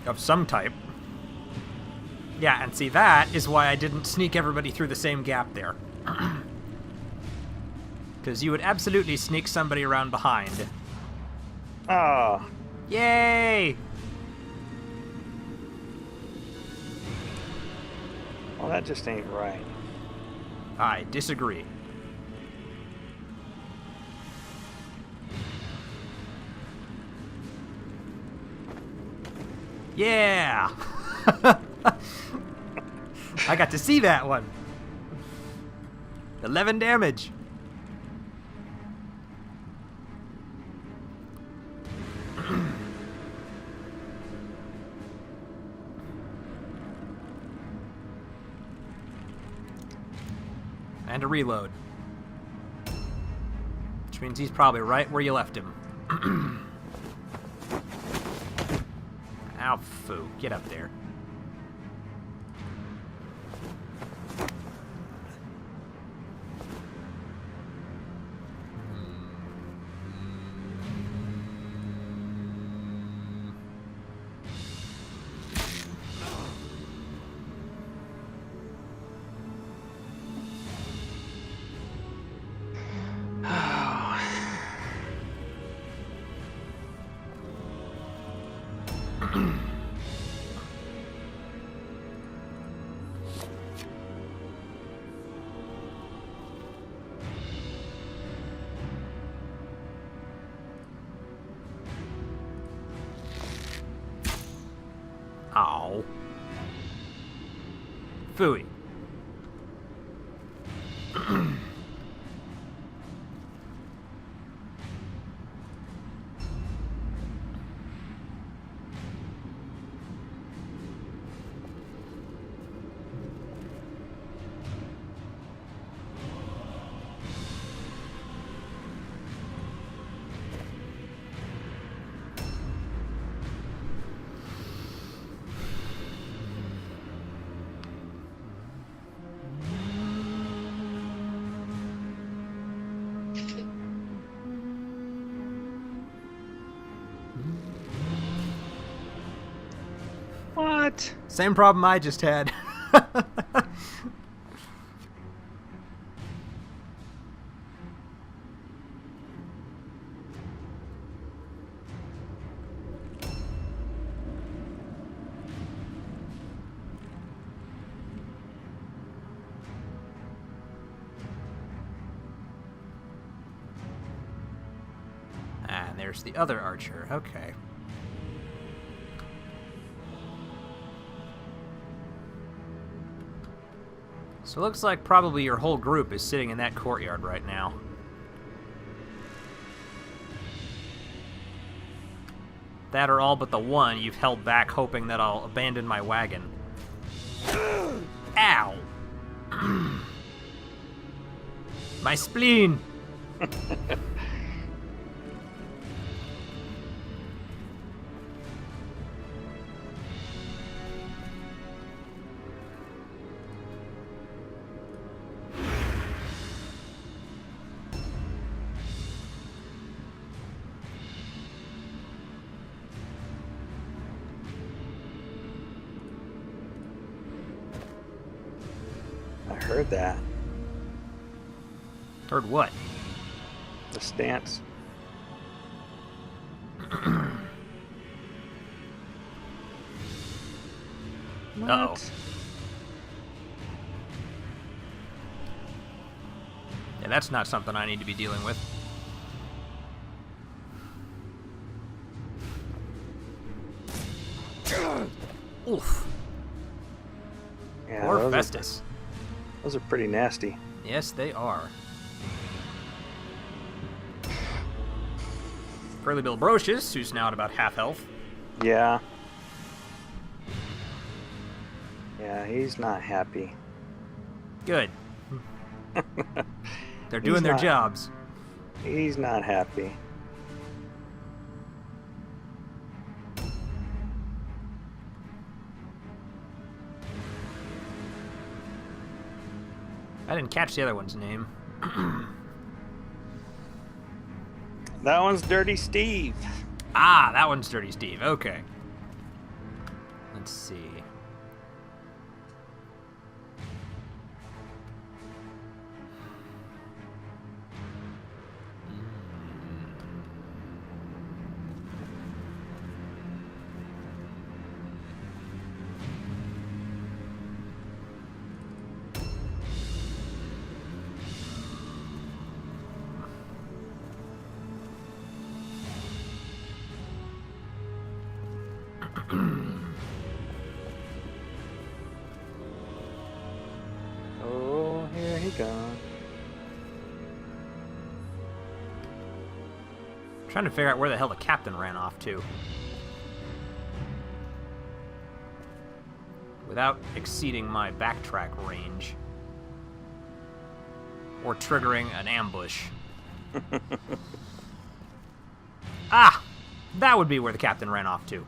A: of some type. Yeah, and see, that is why I didn't sneak everybody through the same gap there. Because you would absolutely sneak somebody around behind.
B: Ah,
A: Yay!
B: well, that just ain't right.
A: I disagree. Yeah! I got to see that one. 11 damage. And a reload. Which means he's probably right where you left him. Ow, foo. Get up there. Ow. Phooey.
B: What?
A: Same problem I just had. And there's the other archer. Okay. So it looks like probably your whole group is sitting in that courtyard right now. That or all but the one you've held back hoping that I'll abandon my wagon. Ow! My spleen!
B: I heard that.
A: Heard what?
B: The stance.
A: Uh-oh. Yeah, that's not something I need to be dealing with. Oof.
B: Yeah,
A: Or Festus.
B: Those are pretty nasty.
A: Yes, they are. Curly Bill Brocious, who's now at about half health.
B: Yeah. Yeah, he's not happy.
A: Good. They're doing their jobs.
B: He's not happy.
A: I didn't catch the other one's name.
B: That one's Dirty Steve.
A: Ah, that one's Dirty Steve. Okay. Let's see. Trying to figure out where the hell the captain ran off to. Without exceeding my backtrack range. Or triggering an ambush. Ah! That would be where the captain ran off to.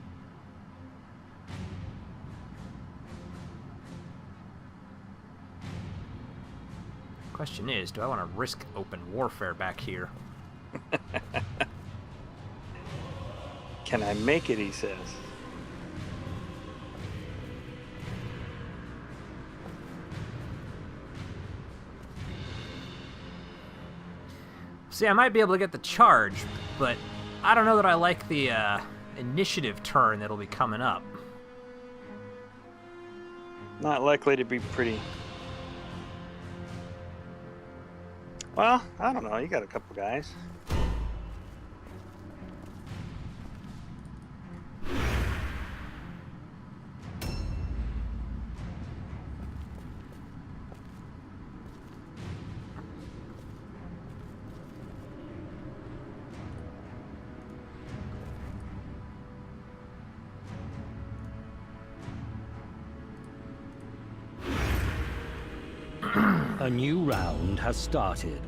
A: Question is, do I want to risk open warfare back here?
B: Can I make it, he says.
A: See, I might be able to get the charge, but I don't know that I like the initiative turn that'll be coming up.
B: Not likely to be pretty. Well, I don't know. You got a couple guys.
C: A new round has started.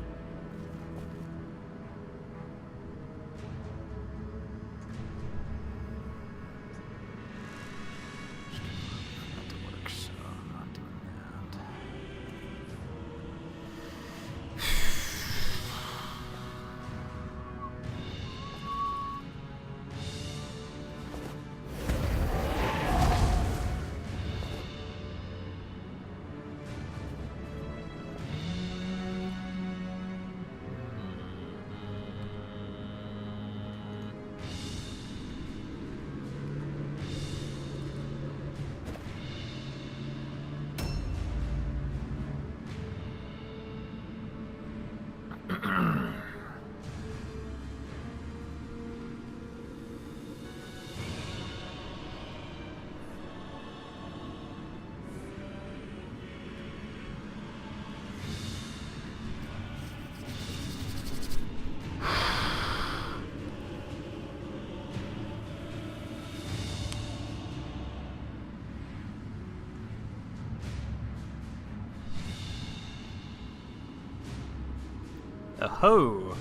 A: Oh,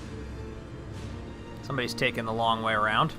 A: somebody's taking the long way around.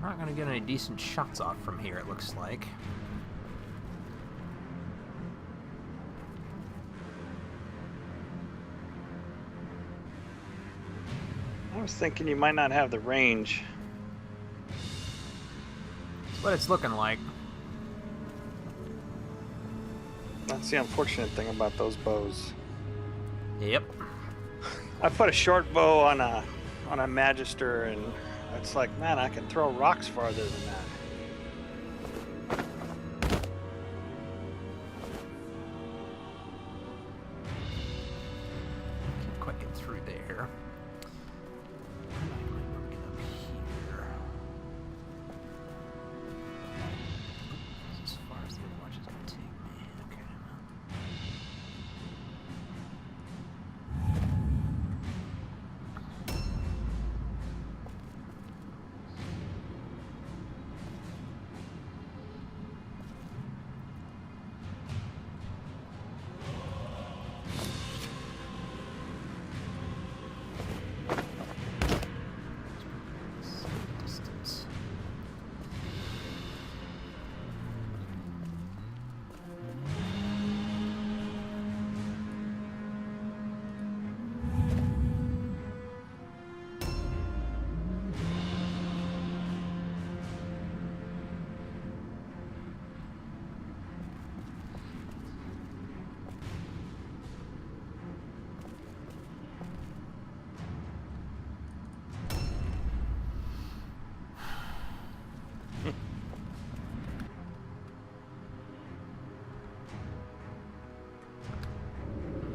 A: Not gonna get any decent shots off from here, it looks like.
B: I was thinking you might not have the range.
A: That's what it's looking like.
B: That's the unfortunate thing about those bows.
A: Yep.
B: I put a short bow on a Magister, and it's like, man, I can throw rocks farther than that.
A: Can't quite get through there. I might be able to get up here. This is as far as the Overwatch is gonna take me. Okay.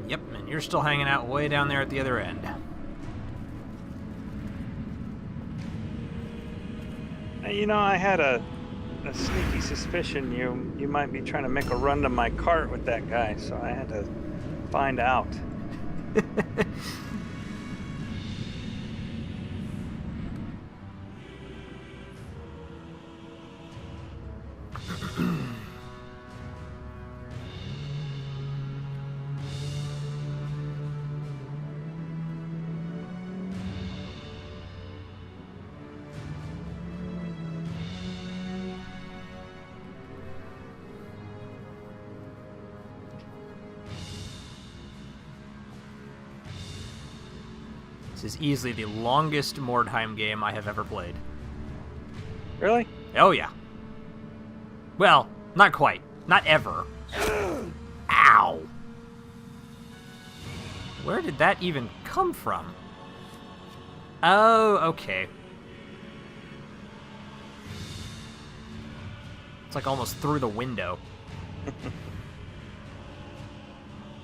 A: Yep, and you're still hanging out way down there at the other end.
B: You know, I had a sneaky suspicion you might be trying to make a run to my cart with that guy, so I had to find out.
A: This is easily the longest Mordheim game I have ever played.
B: Really?
A: Oh, yeah. Well, not quite. Not ever. Ow! Where did that even come from? Oh, okay. It's like almost through the window. In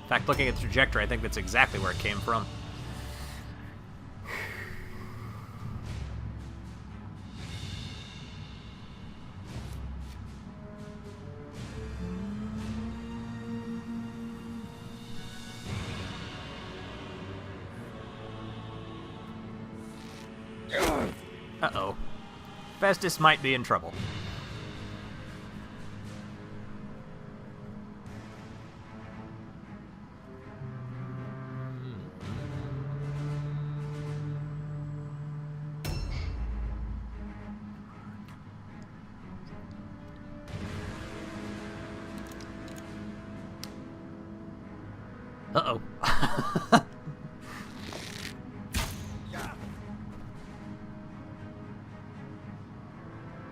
A: fact, looking at the trajectory, I think that's exactly where it came from. Uh-oh. Festus might be in trouble. Uh-oh.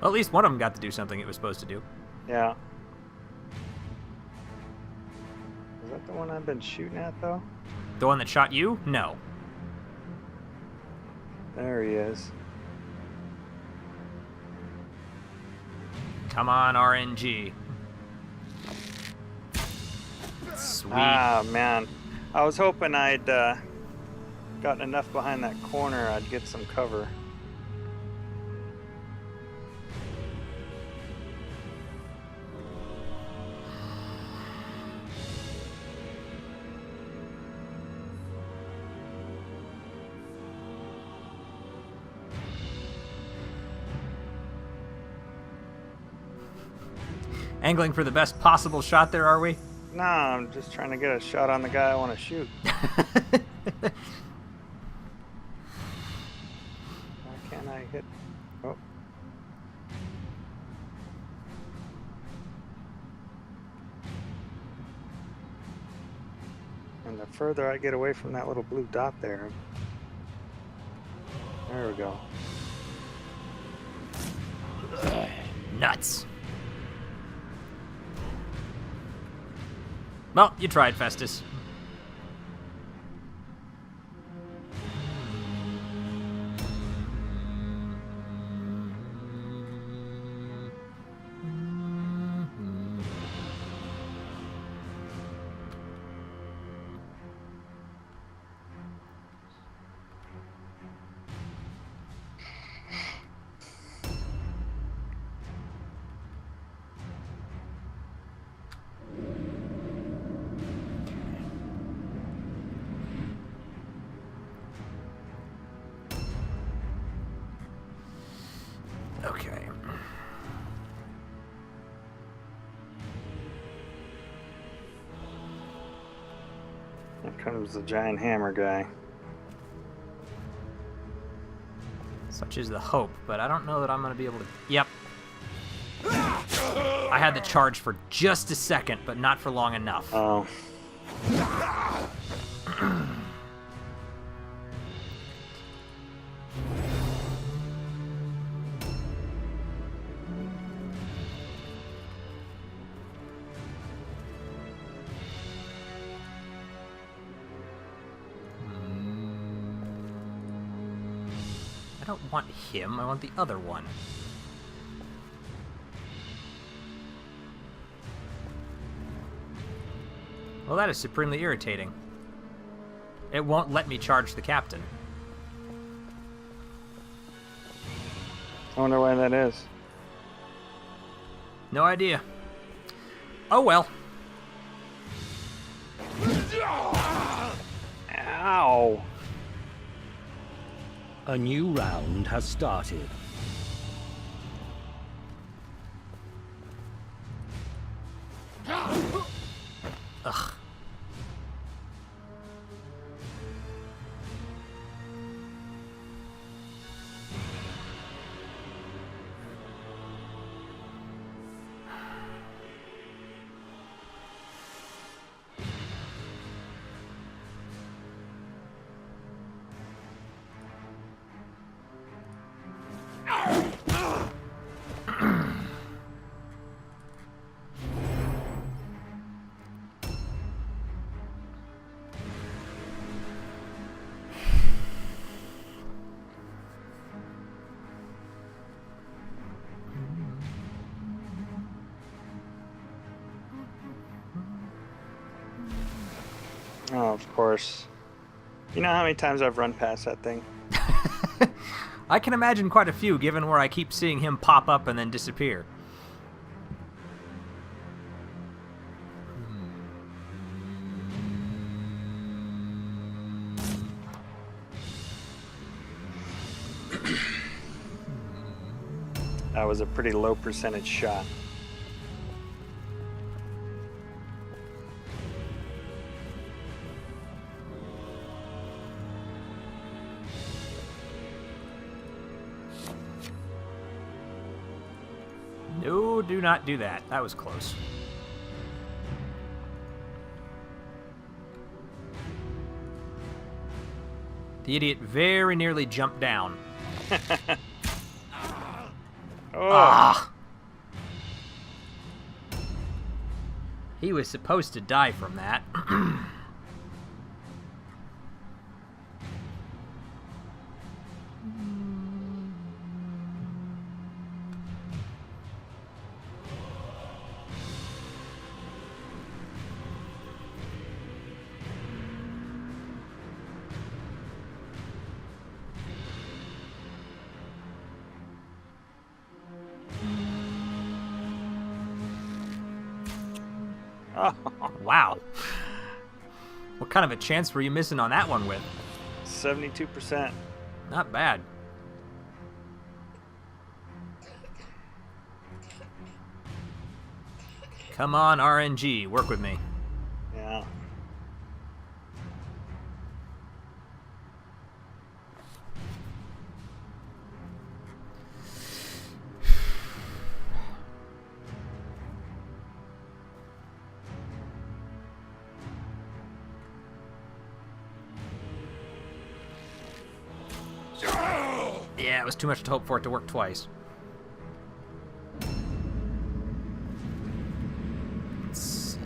A: Well, at least one of them got to do something it was supposed to do.
B: Yeah. Is that the one I've been shooting at, though?
A: The one that shot you? No.
B: There he is.
A: Come on, RNG. Sweet.
B: Ah, man. I was hoping I'd gotten enough behind that corner I'd get some cover.
A: Angling for the best possible shot there, are we?
B: No, I'm just trying to get a shot on the guy I want to shoot. Why can't I hit? Oh. And the further I get away from that little blue dot there. There we go.
A: Nuts. Well, you tried, Festus. Okay.
B: Here comes the giant hammer guy.
A: Such is the hope, but I don't know that I'm going to be able to... Yep. I had the charge for just a second, but not for long enough.
B: Oh.
A: I don't want him, I want the other one. Well, that is supremely irritating. It won't let me charge the captain.
B: I wonder why that is.
A: No idea. Oh well.
B: Ow!
C: A new round has started.
A: Ugh.
B: Oh, of course. You know how many times I've run past that thing?
A: I can imagine quite a few, given where I keep seeing him pop up and then disappear.
B: That was a pretty low percentage shot.
A: No, do not do that. That was close. The idiot very nearly jumped down.
B: Oh.
A: Ah! He was supposed to die from that.
B: Oh.
A: Wow. What kind of a chance were you missing on that one with?
B: 72%.
A: Not bad. Come on, RNG. Work with me.
B: Yeah.
A: Yeah, it was too much to hope for it to work twice. Let's see.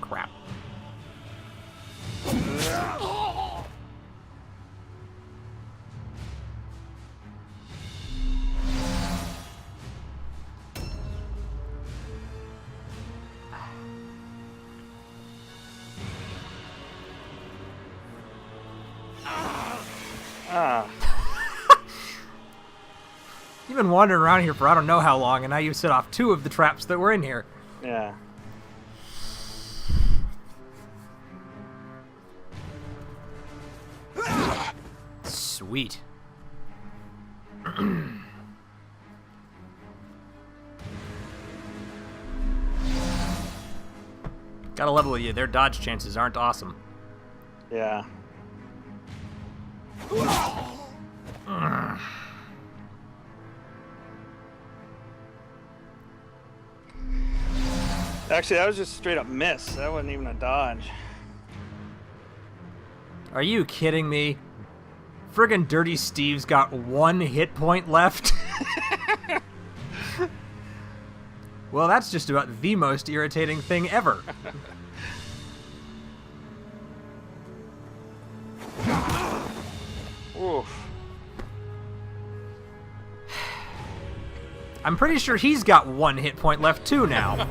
A: Crap.
B: Ah.
A: You've been wandering around here for I don't know how long, and now you've set off 2 of the traps that were in here.
B: Yeah.
A: Sweet. Gotta level with you. Their dodge chances aren't awesome.
B: Yeah. Actually, that was just straight up miss. That wasn't even a dodge.
A: Are you kidding me? Friggin' Dirty Steve's got 1 hit point left. Well, that's just about the most irritating thing ever.
B: Oof.
A: I'm pretty sure he's got 1 hit point left too now.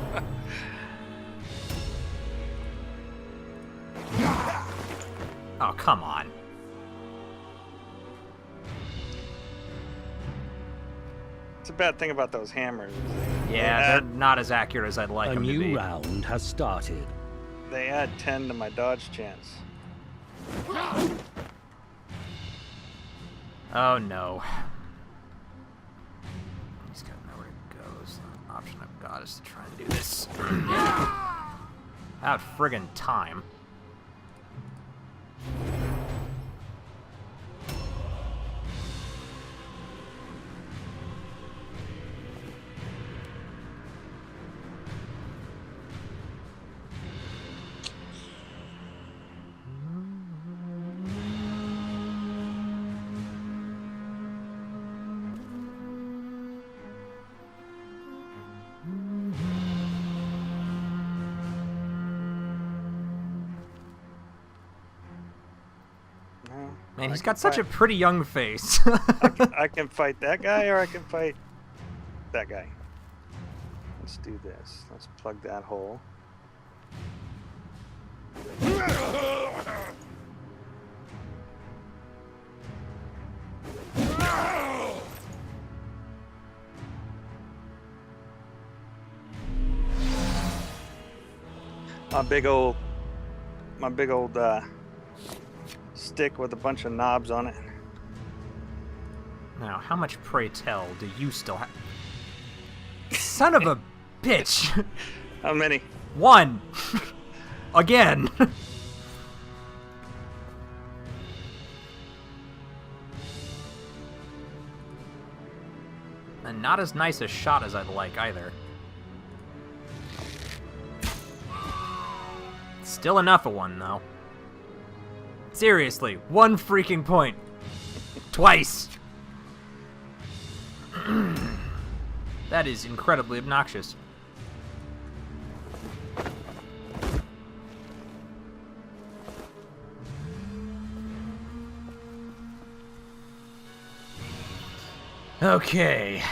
A: Oh, come on.
B: It's a bad thing about those hammers.
A: Yeah, they're not as accurate as I'd like
C: A
A: them to be.
C: new round has started.
B: They add 10 to my dodge chance.
A: Oh no. He's got nowhere to go. So the option I've got is to try and do this. Out friggin' time. Man, he's got such a pretty young face.
B: I can fight that guy, or I can fight that guy. Let's do this. Let's plug that hole. My big old stick with a bunch of knobs on it.
A: Now, how much, pray tell, do you still have? Son of a bitch!
B: How many?
A: 1! Again! And not as nice a shot as I'd like, either. Still enough of 1, though. Seriously, 1 freaking point. Twice! That is incredibly obnoxious. Okay.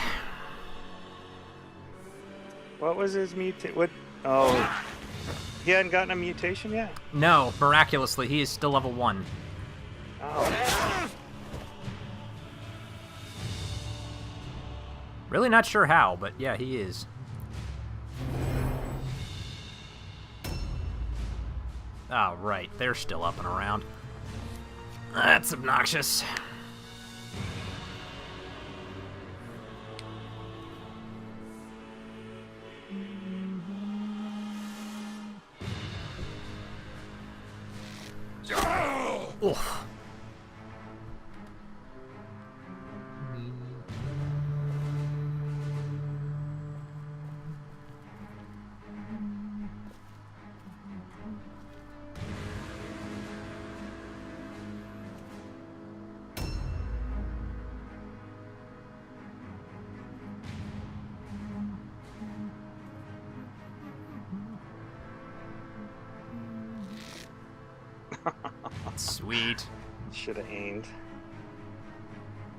B: What was his What? Oh, he hadn't gotten a mutation yet?
A: No, miraculously, he is still level 1.
B: Oh.
A: Really not sure how, but yeah, he is. Oh, right, they're still up and around. That's obnoxious. Oof. Sweet.
B: Should have aimed.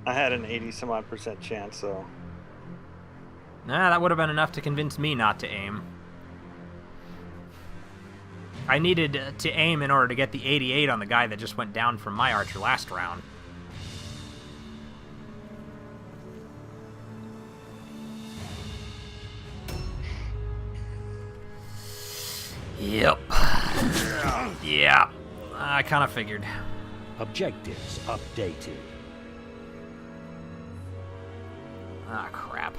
B: I had an 80-some-odd% chance, so.
A: Nah, that would have been enough to convince me not to aim. I needed to aim in order to get the 88 on the guy that just went down from my archer last round. Yep. Yeah. I kind of figured.
C: Objectives updated.
A: Ah, crap.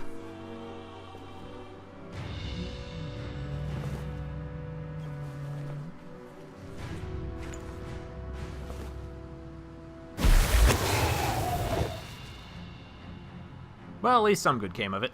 A: Well, at least some good came of it.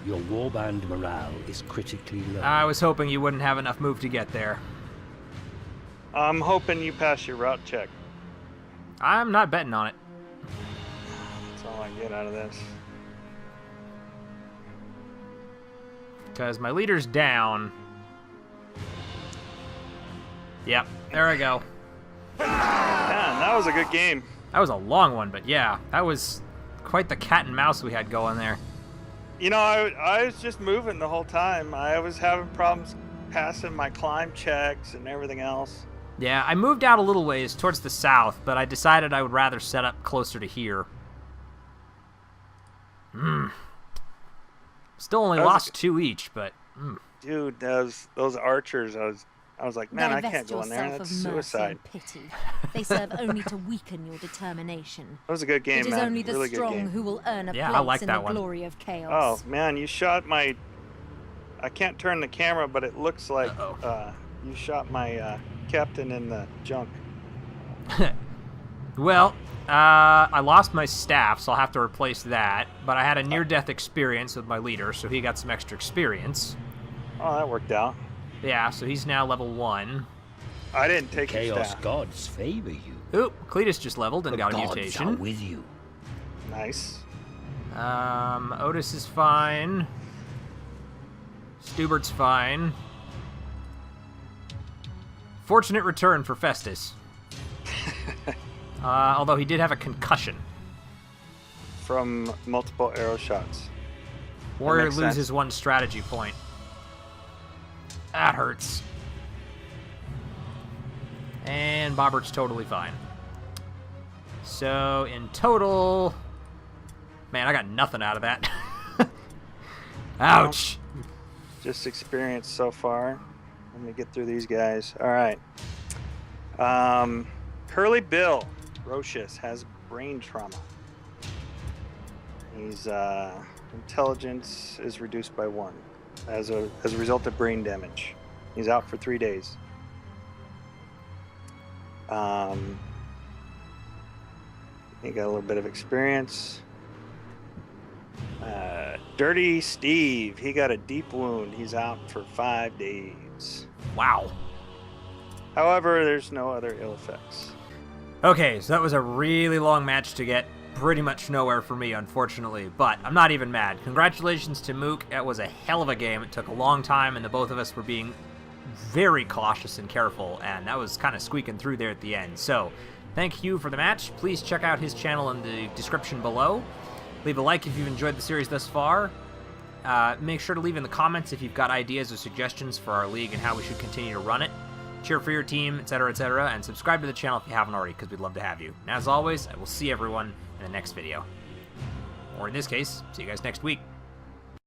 C: Your warband morale is critically low.
A: I was hoping you wouldn't have enough move to get there.
B: I'm hoping you pass your route check.
A: I'm not betting on it.
B: That's all I get out of this.
A: Because my leader's down. Yep, there I go.
B: Man, that was a good game.
A: That was a long one, but yeah, that was quite the cat and mouse we had going there.
B: You know, I was just moving the whole time. I was having problems passing my climb checks and everything else.
A: Yeah, I moved out a little ways towards the south, but I decided I would rather set up closer to here. Still only lost 2 each, but...
B: Dude, those archers, I was like, man, I can't go in there. That's suicide.
D: Pity. They serve only to weaken your determination.
B: That was a good game,
D: man. It is only the
B: really
D: strong who will earn a place
A: I like
D: in
A: that
D: the
A: one.
D: glory of chaos.
B: Oh, man, you shot my... I can't turn the camera, but it looks like you shot my captain in the junk.
A: Well, I lost my staff, so I'll have to replace that. But I had a near-death experience with my leader, so he got some extra experience.
B: Oh, that worked out.
A: Yeah, so he's now level 1.
B: I didn't take your
C: Chaos
B: staff.
C: gods favor you.
A: Oop, Cletus just leveled and
C: The
A: got a
C: gods
A: mutation.
C: are with you.
B: Nice.
A: Otis is fine. Stubert's fine. Fortunate return for Festus. Although he did have a concussion.
B: From multiple arrow shots.
A: Warrior
B: makes
A: loses
B: sense.
A: 1 strategy point. That hurts. And Bobbert's totally fine. So, in total... Man, I got nothing out of that. Ouch.
B: Just experience so far. Let me get through these guys. All right. Curly Bill Rocious has brain trauma. His intelligence is reduced by 1 as a result of brain damage. He's out for 3 days. He got a little bit of experience. Dirty Steve, he got a deep wound. He's out for 5 days.
A: Wow.
B: However, there's no other ill effects.
A: Okay, so that was a really long match to get pretty much nowhere for me, unfortunately, but I'm not even mad. Congratulations to Muuk. It was a hell of a game. It took a long time, and the both of us were being very cautious and careful, and that was kind of squeaking through there at the end. So, thank you for the match. Please check out his channel in the description below. Leave a like if you've enjoyed the series thus far. Make sure to leave in the comments if you've got ideas or suggestions for our league and how we should continue to run it. Cheer for your team, etc., and subscribe to the channel if you haven't already, because we'd love to have you. And as always, I will see everyone in the next video. Or in this case, see you guys next week.